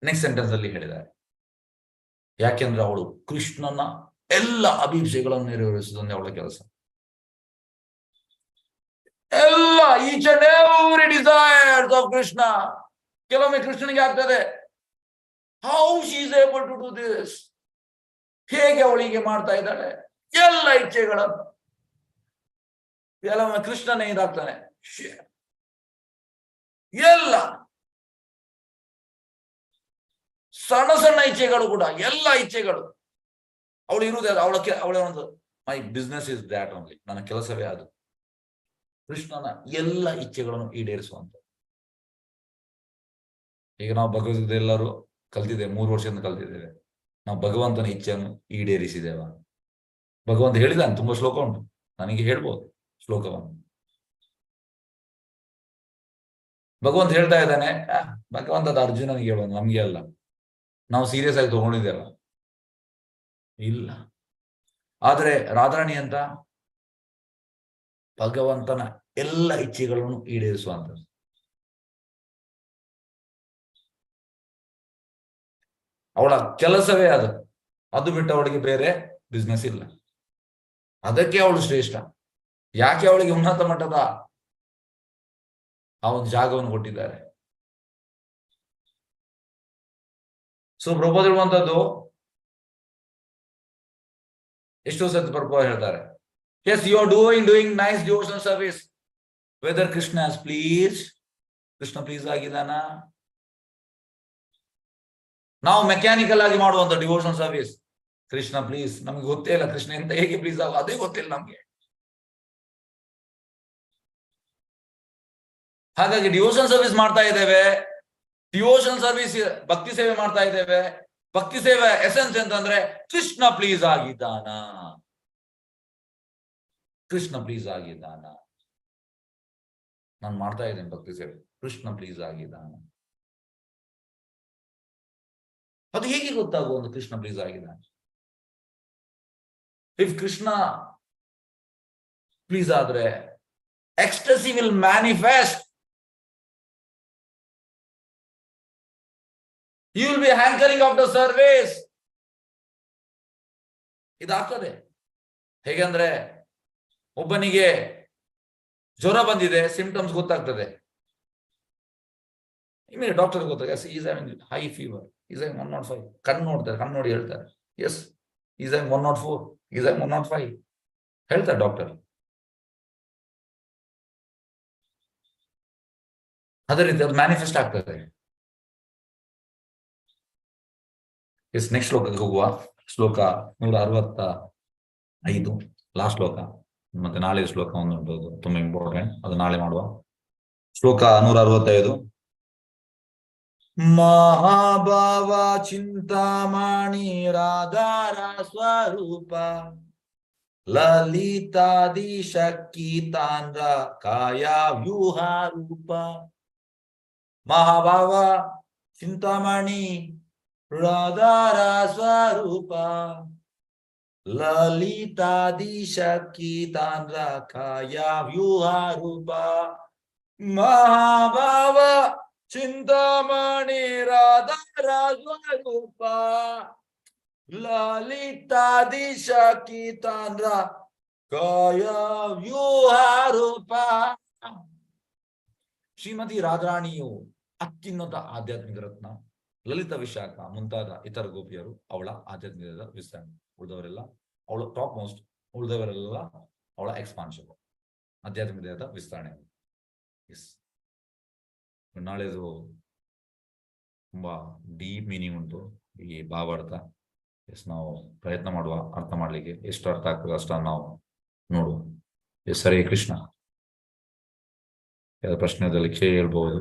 ನೆಕ್ಸ್ಟ್ ಸೆಂಟೆನ್ಸ್ ಅಲ್ಲಿ ಹೇಳಿದ್ದಾರೆ. ಯಾಕೆಂದ್ರೆ ಅವಳು ಕೃಷ್ಣನ ಎಲ್ಲ ಅಭಿಪ್ಸೆಗಳನ್ನು ನೆರವೇರಿಸುವುದೊಂದೇ ಅವಳ ಕೆಲಸ. ಎಲ್ಲ each and every desires of Krishna ಕೆಲವೊಮ್ಮೆ ಕೃಷ್ಣನಿಗೆ ಆಗ್ತದೆ, how she is able to do this, ಹೇಗೆ ಅವಳಿಗೆ ಮಾಡ್ತಾ ಇದ್ದಾಳೆ ಎಲ್ಲ ಇಚ್ಛೆಗಳನ್ನು. ಕೆಲವೊಮ್ಮೆ ಕೃಷ್ಣನೇ ಇದಾಗ್ತಾನೆ, ಎಲ್ಲ ಸಣ್ಣ ಸಣ್ಣ ಇಚ್ಛೆಗಳು ಕೂಡ, ಎಲ್ಲ ಇಚ್ಛೆಗಳು. ಅವಳು ಇರುವುದೇ ಅವಳ ಒಂದು my business is that only, ನನ್ನ ಕೆಲಸವೇ ಅದು ಕೃಷ್ಣನ ಎಲ್ಲ ಇಚ್ಛೆಗಳನ್ನು ಈಡೇರಿಸುವಂತ. ಈಗ ನಾವು ಭಗವದ್ಗೀತೆ ಎಲ್ಲರೂ ಕಲ್ತಿದ್ದೇವೆ, 3 ವರ್ಷದಿಂದ ಕಲ್ತಿದ್ದೇವೆ. ನಾವು ಭಗವಂತನ ಇಚ್ಛೆಯನ್ನು ಈಡೇರಿಸಿದ್ದೇವ? ಭಗವಂತ ಹೇಳಿದಾನೆ, ತುಂಬಾ ಶ್ಲೋಕ ಉಂಟು, ನನಗೆ ಹೇಳ್ಬೋದು ಶ್ಲೋಕವನ್ನು. ಭಗವಂತ ಹೇಳ್ತಾ ಇದ್ದಾನೆ, ಭಗವಂತದ ಅರ್ಜುನನಿಗೆ ಹೇಳೋದು, ನಮ್ಗೆ ಅಲ್ಲ. ನಾವು ಸೀರಿಯಸ್ ಆಗಿ ತಗೊಂಡಿದ್ದೇವ? ಇಲ್ಲ. ಆದ್ರೆ ರಾಧಾರಾಣಿ ಅಂತ ಭಗವಂತನ ಎಲ್ಲ ಇಚ್ಛೆಗಳನ್ನು ಈಡೇರಿಸುವಂತ. ಅವಳ ಕೆಲಸವೇ ಅದು, ಅದು ಬಿಟ್ಟು ಅವಳಿಗೆ ಬೇರೆ ಬಿಸ್ನೆಸ್ ಇಲ್ಲ. ಅದಕ್ಕೆ ಅವಳು ಶ್ರೇಷ್ಠ. ಯಾಕೆ ಅವಳಿಗೆ ಉನ್ನತ ಮಟ್ಟದ ಆ ಒಂದು ಜಾಗವನ್ನು ಕೊಟ್ಟಿದ್ದಾರೆ. ಸೊ ಪ್ರಭು ಹೇಳುವಂತದ್ದು ಎಷ್ಟೋ ಸತಿ ಪ್ರಭು ಹೇಳ್ತಾರೆ, yes you are doing nice devotional service, whether Krishna please, Krishna please ಆಗಿದ್ದಾನ? ನಾವು ಮೆಕ್ಯಾನಿಕಲ್ ಆಗಿ ಮಾಡುವಂತ ಡಿವೋಷನಲ್ ಸರ್ವಿಸ್, ಕೃಷ್ಣ ಪ್ಲೀಸ್, ನಮ್ಗೆ ಗೊತ್ತೇ ಇಲ್ಲ ಕೃಷ್ಣ ಎಂತ ಹೇಗೆ ಪ್ಲೀಸ್ ಆಗ, ಅದೇ ಗೊತ್ತಿಲ್ಲ ನಮ್ಗೆ. ಹಾಗಾಗಿ ಡಿವೋಷನಲ್ ಸರ್ವಿಸ್ ಮಾಡ್ತಾ ಇದ್ದೇವೆ, ಡಿವೋಷನಲ್ ಸರ್ವಿಸ್ ಭಕ್ತಿ ಸೇವೆ ಮಾಡ್ತಾ ಇದ್ದೇವೆ. ಭಕ್ತಿ ಸೇವೆ ಎಸೆನ್ಸ್ ಅಂತಂದ್ರೆ ಕೃಷ್ಣ ಪ್ಲೀಸ್ ಆಗಿದ್ದಾನ, ಕೃಷ್ಣ ಪ್ಲೀಸ್ ಆಗಿದ್ದಾನ. ನಾನು ಮಾಡ್ತಾ ಇದ್ದೇನೆ ಭಕ್ತಿ ಸೇವೆ, ಕೃಷ್ಣ ಪ್ಲೀಸ್ ಆಗಿದ್ದಾನ. ಅದು ಹೇಗೆ ಗೊತ್ತಾಗುವುದು ಕೃಷ್ಣ ಪ್ಲೀಸ್ ಆಗಿದ್ದಾನೆ? ಇಫ್ ಕೃಷ್ಣ ಪ್ಲೀಸ್ ಆದ್ರೆ ecstasy will manifest. You will be hankering of the service. ಇದಾಗ್ತದೆ. ಹೇಗಂದ್ರೆ ಒಬ್ಬನಿಗೆ ಜ್ವರ ಬಂದಿದೆ, ಸಿಂಪ್ಟಮ್ಸ್ ಗೊತ್ತಾಗ್ತದೆ, ಇಮೇಲೆ ಡಾಕ್ಟರ್ ಗೊತ್ತಾಗ is having high fever, is having 105. ಕಣ್ಣು ನೋಡ್ತಾರೆ, ಕಣ್ಣು ನೋಡಿ ಹೇಳ್ತಾರೆ, yes is having 104, is having 105 ಹೇಳ್ತಾರೆ ಡಾಕ್ಟರ್. ಅದೇ ರೀತಿ ಅದು ಮ್ಯಾನಿಫೆಸ್ಟ್ ಆಗ್ತದೆ. ಎಸ್, ನೆಕ್ಸ್ಟ್ ಶ್ಲೋಕಕ್ಕೆ ಹೋಗುವ. ಶ್ಲೋಕ 165, ಲಾಸ್ಟ್ ಶ್ಲೋಕ. ಮತ್ತೆ ನಾಳೆ ಶ್ಲೋಕ ಒಂದು ತುಂಬಾ ಇಂಪಾರ್ಟೆಂಟ್, ಅದು ನಾಳೆ ಮಾಡುವ. ಶ್ಲೋಕ 165. ಮಹಾಭಾವ ಚಿಂತಾಮಣಿ ರಾಧಾರ ಸ್ವರೂಪ ಲಲಿತಾದಿ ಶಕ್ತಿ ತಾಂದ್ರ ಕಾಯ ವ್ಯೂಹ ರೂಪ. ಮಹಾಭಾವ ಚಿಂತಾಮಣಿ ರಾಧಾರ ಸ್ವರೂಪ ಲಲಿತಾದಿ ಶಕ್ತಿ ತಾಂದ್ರ ಕಾಯ ವ್ಯೂಹ ರೂಪ. ಮಹಾಭಾವ ಚಿಂತಾಮಣಿ ರಾಧಾರ ಸ್ವರೂಪ ಲಲಿತಾದಿ ಶಕ್ತಿ ತಾಂದ್ರ ಕಾಯ ವ್ಯೂಹ ರೂಪ. ಶ್ರೀಮತಿ ರಾಧಾರಾಣಿಯು ಅತ್ಯುನ್ನತ ಆಧ್ಯಾತ್ಮಿಕ ರತ್ನ. ಲಲಿತ ವಿಶಾಖ ಮುಂತಾದ ಇತರ ಗೋಪಿಯರು ಅವಳ ಆಧ್ಯಾತ್ಮಿಕದ ವಿಸ್ತರಣೆ. ಉಳಿದವರೆಲ್ಲ ಅವಳು ಟಾಪ್ ಮೋಸ್ಟ್, ಉಳಿದವರೆಲ್ಲ ಅವಳ ಎಕ್ಸ್ಪಾನ್ಷನ್, ಆಧ್ಯಾತ್ಮಿಕದ ವಿಸ್ತರಣೆ. ಎಸ್, ನಾಳೆದು ತುಂಬಾ ಡೀಪ್ ಮೀನಿಂಗ್ ಉಂಟು ಈ ಭಾವಾರ್ಥ. ಎಸ್, ನಾವು ಪ್ರಯತ್ನ ಮಾಡುವ ಅರ್ಥ ಮಾಡ್ಲಿಕ್ಕೆ. ಎಷ್ಟು ಅರ್ಥ ಆಗ್ತದೆ ಅಷ್ಟನ್ನು ನಾವು ನೋಡುವ. ಎಸ್, ಹರೇ ಕೃಷ್ಣ. ಯಾವ ಪ್ರಶ್ನೆದಲ್ಲಿ ಕೇಳ್ಬಹುದು?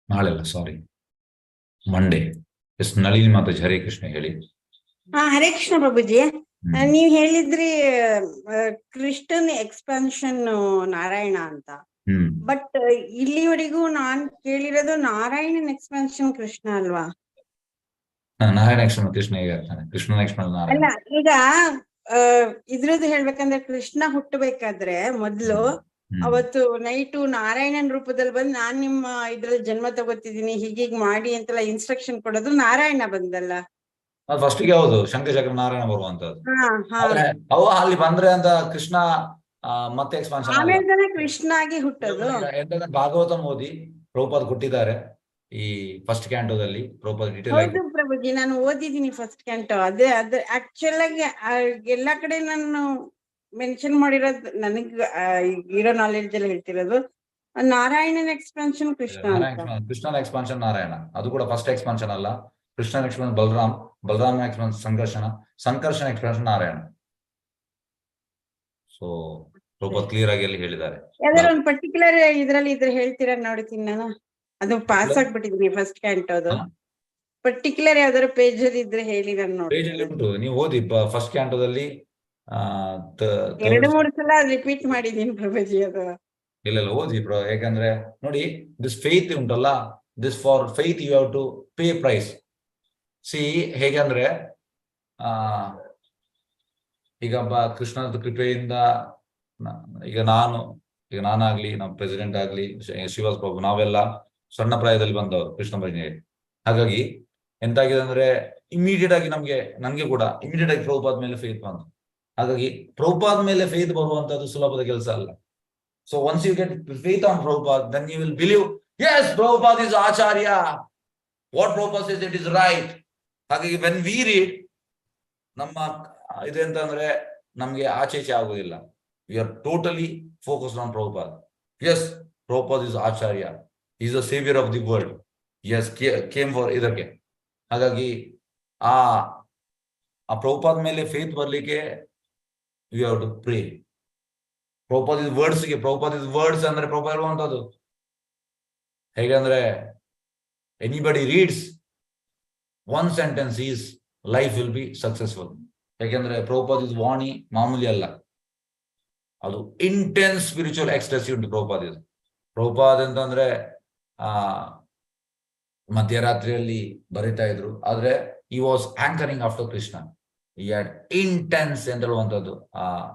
ನಾಳೆಲ್ಲ, ಸಾರಿ, ಮಂಡೇ. ಎಸ್, ನಳಿನಿ ಮಾತಾಜಿ, ಹರೇ ಕೃಷ್ಣ ಹೇಳಿ. ಹರೇ ಕೃಷ್ಣ ಪ್ರಭುಜಿ. ನೀವ್ ಹೇಳಿದ್ರಿ ಕೃಷ್ಣನ್ ಎಕ್ಸ್ಪಾನ್ಷನ್ ನಾರಾಯಣ ಅಂತ. ಬಟ್ ಇಲ್ಲಿವರೆಗೂ ನಾನ್ ಕೇಳಿರೋದು ನಾರಾಯಣನ್ ಎಕ್ಸ್ಪಾನ್ಷನ್ ಕೃಷ್ಣ ಅಲ್ವಾ? ನಾರಾಯಣ ಎಕ್ಸ್ಪಾನ್ಷನ್ ಕೃಷ್ಣ ಹೇಗೆ ಆಗ್ತಾನೆ? ಕೃಷ್ಣನ ಎಕ್ಸ್ಪಾನ್ಷನ್ ನಾರಾಯಣ. ಅಲ್ಲ, ಈಗ ಇದ್ರದ್ದು ಹೇಳ್ಬೇಕಂದ್ರೆ ಕೃಷ್ಣ ಹುಟ್ಟಬೇಕಾದ್ರೆ ಮೊದ್ಲು ಅವತ್ತು ನೈಟು ನಾರಾಯಣನ್ ರೂಪದಲ್ಲಿ ಬಂದು ನಾನ್ ನಿಮ್ಮ ಇದ್ರಲ್ಲಿ ಜನ್ಮ ತಗೋತಿದೀನಿ, ಹೀಗೀಗ್ ಮಾಡಿ ಅಂತೆಲ್ಲ ಇನ್ಸ್ಟ್ರಕ್ಷನ್ ಕೊಡೋದು ನಾರಾಯಣ ಬಂದಲ್ಲ. ಅದು ಫಸ್ಟಿಗೆ ಹೌದು ಶಂಕರಶೇಖರ ನಾರಾಯಣ ಬರುವಂತದ್ದು. ಹಾ ಹಾ ಆದ್ರೆ ಅವು ಅಲ್ಲಿ ಬಂದ್ರೆ ಅಂತ ಕೃಷ್ಣ ಮತ್ತೆ ಎಕ್ಸ್ಪಾನ್ಷನ್ ಅಲ್ಲ. ಆಮೇಲೆ ತಾನೇ ಕೃಷ್ಣ ಆಗಿ ಹುಟ್ಟೋದು. ಎಂತಂದ್ರೆ ಭಾಗವತಂ ಓದಿ ಪ್ರಭುಪಾದ್ ಕೊಟ್ಟಿದ್ದಾರೆ ಈ ಫಸ್ಟ್ ಕ್ಯಾಂಟೋದಲ್ಲಿ. ಪ್ರಭುಪಾದ್ ಡೀಟೇಲ್ ಆಗಿ. ಹೌದು ಪ್ರಭುಜಿ, ನಾನು ಓದಿದ್ದೀನಿ ಫಸ್ಟ್ ಕ್ಯಾಂಟೋ. ಅದೇ ಆಕ್ಚುಲ್ ಆಗಿ ಎಲ್ಲಾ ಕಡೆ ನಾನು ಮೆನ್ಷನ್ ಮಾಡಿರೋದು ನನಗ್ ಇರೋ ನಾಲೆಡ್ಜ್ ಅಲ್ಲಿ ಹೇಳ್ತಿರೋದು ನಾರಾಯಣನ್ ಎಕ್ಸ್ಪಾನ್ಷನ್ ಕೃಷ್ಣ ಅಂತ. ಕೃಷ್ಣನ ಎಕ್ಸ್ಪಾನ್ಷನ್ ನಾರಾಯಣ, ಅದು ಕೂಡ ಫಸ್ಟ್ ಎಕ್ಸ್ಪಾನ್ಷನ್ ಅಲ್ಲ. ಕೃಷ್ಣನ expansion Balaram, Balarama expansion Sankarshana expansion Narayana. So Prabhupad clear ಆಗಿ ಅಲ್ಲಿ ಹೇಳಿದ್ದಾರೆ. ಯಾವ್ದಾರ ಒಂದು ಪರ್ಟಿಕ್ಯುಲರ್ ಇದ್ರಲ್ಲಿ ಇದ್ರೆ ಹೇಳ್ತೀರಾ ನೋಡ್ತೀನಿ ನಾನು. ಅದು ಪಾಸ್ ಆಗ್ಬಿಟ್ಟಿದೀನಿ ಫಸ್ಟ್ ಕ್ಯಾಂಟೋದು. ಪರ್ಟಿಕ್ಯುಲರ್ ಯಾವ್ದಾರ ಪೇಜ್ ಅಲ್ಲಿ ಇದ್ರೆ ಹೇಳಿ ನಾನು ನೋಡಿ. ಪೇಜ್ ಅಲ್ಲಿ ಉಂಟು, ನೀವು ಓದಿ ಫಸ್ಟ್ ಕ್ಯಾಂಟೋದಲ್ಲಿ. 2-3 ಸಲ ರಿಪೀಟ್ ಮಾಡಿದೀನಿ ಪ್ರಭುಜಿ ಅದು. ಇಲ್ಲ ಓದಿ ಯಾಕಂದ್ರೆ ನೋಡಿ, ದಿಸ್ ಫೇತ್ ಉಂಟಲ್ಲ, this for faith you have to pay price. See ಹೇಗಂದ್ರೆ ಈಗ ಕೃಷ್ಣನ ಕೃಪೆಯಿಂದ ಈಗ ನಾನಾಗ್ಲಿ, ನಮ್ಮ ಪ್ರೆಸಿಡೆಂಟ್ ಆಗ್ಲಿ, ಶ್ರೀವಾಸ್ ಪ್ರಭು, ನಾವೆಲ್ಲ ಸಣ್ಣ ಪ್ರಾಯದಲ್ಲಿ ಬಂದವರು ಕೃಷ್ಣ ಭಜನೆಗೆ. ಹಾಗಾಗಿ ಎಂತಾಗಿದೆ ಅಂದ್ರೆ ಇಮಿಡಿಯೇಟ್ ಆಗಿ ನನ್ಗೆ ಕೂಡ ಇಮಿಡಿಯೇಟ್ ಆಗಿ ಪ್ರಭುಪಾದ ಮೇಲೆ ಫೇತ್ ಬಂತು. ಹಾಗಾಗಿ ಪ್ರಭುಪಾದ ಮೇಲೆ ಫೇತ್ ಬರುವಂತದ್ದು ಸುಲಭದ ಕೆಲಸ ಅಲ್ಲ. So once you get faith on Prabhupada, then you will believe, yes, Prabhupada is Acharya. What Prabhupada says, it is right. ಹಾಗಾಗಿ when we read, ನಮ್ಮ ಇದೆಂತಂದ್ರೆ ನಮ್ಗೆ ಆಚೆ ಆಗುದಿಲ್ಲ. We are totally focused on Prabhupada. Yes, Prabhupada is Acharya. He is the savior of the world. Yes, came for ಇದಕ್ಕೆ. ಹಾಗಾಗಿ ಆ ಪ್ರಭುಪಾದ ಮೇಲೆ faith ಬರ್ಲಿಕ್ಕೆ we have to pray. Prabhupada ವರ್ಡ್ಸ್ಗೆ, ಪ್ರಭುಪಾದ ವರ್ಡ್ಸ್ ಅಂದ್ರೆ ಪ್ರಭುಪಾದ ಹೇಳುವಂತದ್ದು ಹೇಗಂದ್ರೆ anybody reads one sentence his life will be successful. ಯಾಕೆಂದ್ರೆ ಪ್ರಭುಪಾದ ವಾಣಿ ಮಾಮೂಲಿ ಅಲ್ಲ, ಅದು ಇಂಟೆನ್ಸ್ ಸ್ಪಿರಿಚುವಲ್ ಎಕ್ಸ್ಪ್ರೆಸಿವ್ ಉಂಟು ಪ್ರಭುಪಾದ. ಪ್ರಭುಪಾದ ಅಂತಂದ್ರೆ ಮಧ್ಯರಾತ್ರಿಯಲ್ಲಿ ಬರಿತಾ ಇದ್ರು, ಆದ್ರೆ ಈ was anchoring after Krishna. He had intense ಅಂತ ಹೇಳುವಂತದ್ದು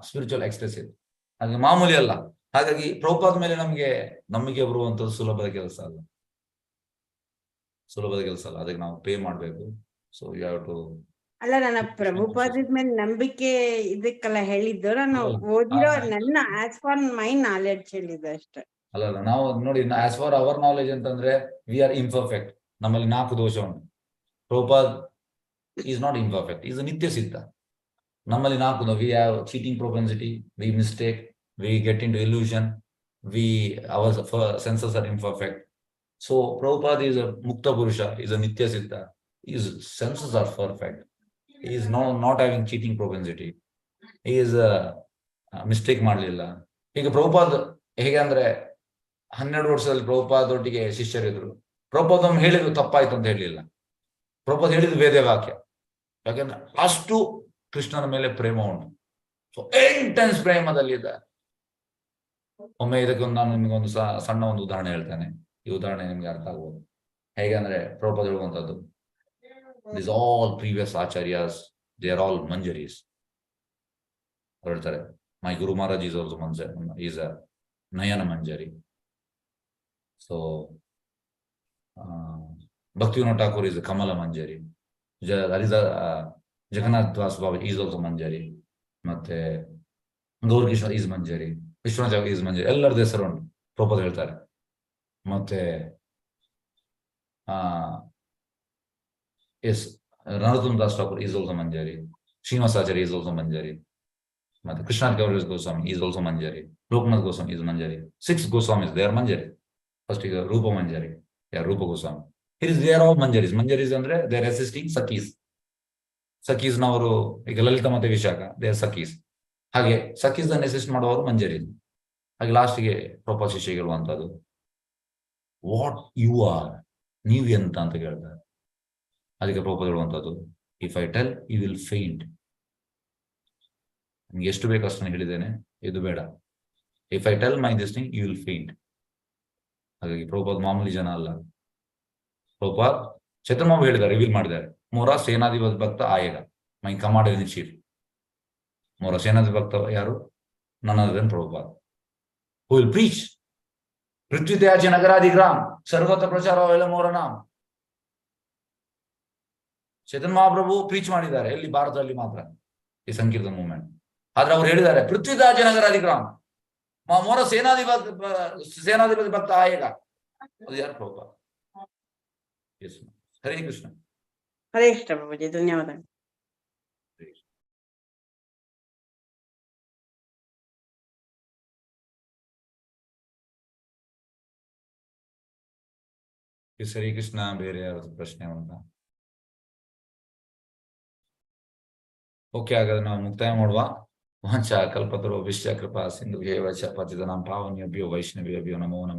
ಸ್ಪಿರಿಚುವಲ್ ಎಕ್ಸ್ಪ್ರೆಸಿವ್, ಹಾಗೆ ಮಾಮೂಲಿ ಅಲ್ಲ. ಹಾಗಾಗಿ ಪ್ರಭುಪಾದ ಮೇಲೆ ನಮ್ಗೆ ನಂಬಿಕೆ ಬರುವಂತದ್ದು ಸುಲಭದ ಕೆಲಸ ಅಲ್ಲ. ಅದಕ್ಕೆ ನಾವು ಪೇ ಮಾಡ್ಬೇಕು. So you have to. ಅಲ್ಲ, ನನ್ನ ಪ್ರಭುಪಾದದ ಮೇಲೆ ನಂಬಿಕೆ ಇದಕ್ಕೆಲ್ಲ ಹೇಳಿದ್ದು, ನಾನು ಓದಿರೋ ನನ್ನ ಆಸ್ ಫಾರ್ ಮೈ ನಾಲೆಡ್ಜ್ ಹೇಳಿದ್ದು ಅಷ್ಟೇ. ಅಲ್ಲ ನಾವು ನೋಡಿ, ಆಸ್ ಫಾರ್ ಅವರ್ ನಾಲೆಜ್ ಅಂತಂದ್ರೆ ವಿ ಆರ್ ಇಂಪರ್ಫೆಕ್ಟ್. ನಮ್ಮಲ್ಲಿ 4 ದೋಷ ಉಂಟು. Prabhupad is not imperfect, is ನಿತ್ಯ ಸಿದ್ಧ. ನಮ್ಮಲ್ಲಿ 4 we have cheating propensity, we mistake, we get into illusion, our senses are imperfect. So Prabhupada is a Mukta Purusha, is a Nitya Siddha. His senses are perfect. He is not having cheating propensity. He is a mistake ಮಾಡಲಿಲ್ಲ. ಈಗ ಪ್ರಭುಪಾದ್ ಹೇಗೆ ಅಂದ್ರೆ 12 ವರ್ಷದಲ್ಲಿ ಪ್ರಭುಪಾದ್ ಒಟ್ಟಿಗೆ ಶಿಷ್ಯರಿದ್ರು. ಪ್ರಭುಪಾದ್ ಒಮ್ಮೆ ಹೇಳಿದ್ರು ತಪ್ಪಾಯ್ತು ಅಂತ ಹೇಳಲಿಲ್ಲ. ಪ್ರಭುಪಾದ್ ಹೇಳಿದ್ರು ವೇದ ವಾಕ್ಯ. ಯಾಕಂದ್ರೆ ಅಷ್ಟು ಕೃಷ್ಣನ ಮೇಲೆ ಪ್ರೇಮ ಉಂಟು. ಸೊ ಇಂಟೆನ್ಸ್ ಪ್ರೇಮದಲ್ಲಿದ್ದಾರೆ. ಒಮ್ಮೆ ಇದಕ್ಕೊಂದು ನಾನು ನಿಮ್ಗೊಂದು ಸಣ್ಣ ಒಂದು ಉದಾಹರಣೆ ಹೇಳ್ತೇನೆ. ಈ ಉದಾಹರಣೆ ನಿಮ್ಗೆ ಅರ್ಥ ಆಗ್ಬೋದು. ಹೇಗಂದ್ರೆ ಪ್ರಭುಪಾದ ಹೇಳುವಂತದ್ದು, this all previous acharyas, they are all manjaris ಹೇಳ್ತಾರೆ. My guru Maharaj is also is a Nayana Manjari. So Bhaktivinod Thakur is a Kamala Manjari. Jagannath Das Baba is also manjari. ಮತ್ತೆ ಗೌರಕಿಶೋರ್ ಈಸ್ ಮಂಜರಿ, ವಿಶ್ವನಾಥ್ ಈಸ್ ಮಂಜರಿ. ಎಲ್ಲರದ್ದು ಹೆಸರು ಉಂಟು, ಪ್ರಭುಪಾದ ಹೇಳ್ತಾರೆ. ಮತ್ತೆ yes Narottama Das Thakur is also manjari. Srinivasacharya is also manjari. ಮತ್ತೆ Krishnanath Gauri Goswami is also manjari. Lokanath Goswami is manjari. 6 Goswamis, they are manjari. First ಈಗ ರೂಪ ಮಂಜರಿ, ಯಾರು Rupa Goswami. They are all manjaris. Manjaris ಅಂದ್ರೆ ದೇ ಆರ್ ಅಸಿಸ್ಟಿಂಗ್ ಸಖೀಸ್. ಸಖೀಸ್ನವರು ಈಗ ಲಲಿತ ಮತ್ತೆ ವಿಶಾಖ, ದೇ ಆರ್ ಸಖೀಸ್. ಹಾಗೆ ಸಖೀಸ್ ಅನ್ನು ಅಸಿಸ್ಟ್ ಮಾಡುವವರು ಮಂಜರಿ. ಹಾಗೆ ಲಾಸ್ಟ್ಗೆ ಪ್ರಭುಪಾದ ಶಿಷ್ಯ ಹೇಳುವಂತದ್ದು, ವಾಟ್ ಯು ಆರ್, ನೀವು ಎಂತ ಅಂತ ಕೇಳ್ತಾರೆ. ಅದಕ್ಕೆ ಪ್ರಭುಪಾದ ಹೇಳುವಂತದ್ದು, if I tell you will faint. ನಿಮ್ಗೆ ಎಷ್ಟು ಬೇಕು ಅಷ್ಟನ್ನು ಹೇಳಿದ್ದೇನೆ, ಇದು ಬೇಡ. If I tell my this thing you will faint. ಹಾಗಾಗಿ ಪ್ರಭುಪಾದ ಮಾಮೂಲಿ ಜನ ಅಲ್ಲ. ಪ್ರಭುಪಾದ್ ಚತುರ್ಮಾವು ಹೇಳಿದ್ದಾರೆ, ರಿವೀಲ್ ಮಾಡಿದ್ದಾರೆ. ಮೋರ ಸೇನಾಧಿಪತಿ ಭಕ್ತ ಆಯೇಗ, ಮೈ ಕಮಾಂಡರ್ ಇನ್ ಚೀಫ್. ಮೋರ ಸೇನಾಧಿಪತಿ ಭಕ್ತ ಯಾರು? None other than Prabhupad. Who will preach ಪೃಥ್ವಿ ತ್ಯಾಜ್ಯ ನಗರಾಧಿಗ್ರಾಮ್ ಸರ್ವತ್ರ ಪ್ರಚಾರ ಎಲ್ಲ ಮೋರ ನಾಮ್. ಚೈತನ್ಯ ಮಹಾಪ್ರಭು ಪ್ರೀಚ್ ಮಾಡಿದ್ದಾರೆ ಎಲ್ಲಿ ಭಾರತದಲ್ಲಿ ಮಾತ್ರ ಈ ಸಂಕೀರ್ತನ ಮೂವ್ಮೆಂಟ್. ಆದ್ರೆ ಅವ್ರು ಹೇಳಿದ್ದಾರೆ ಪೃಥ್ವಿರಾಜನಗರ ಅಧಿಗ್ರಾಮ ಮೋರ ಸೇನಾಧಿಪತಿ ಭಕ್ತ ಆಯೇಗ. ಅದು ಯಾರು ಪ್ರಭುಪಾದ? ಹರೇ ಕೃಷ್ಣ. ಹರೇ ಕೃಷ್ಣ ಪ್ರಭುಜಿ, ಧನ್ಯವಾದ. ಹರೇ ಕೃಷ್ಣ. ಬೇರೆ ಯಾರಾದ್ರು ಪ್ರಶ್ನೆ ಉಂಟಾ? ಓಕೆ, ಹಾಗಾದ್ರೆ ನಾವು ಮುಕ್ತಾಯ ಮಾಡುವ. ವಾಂಚಾ ಕಲ್ಪತರು ವಿಶ್ವ ಕೃಪಾ ಸಿಂಧು ಪತಿತನಾಂ ಪಾವನೇಭ್ಯೋ ವೈಷ್ಣವೇಭ್ಯೋ ನಮೋ ನಮಃ.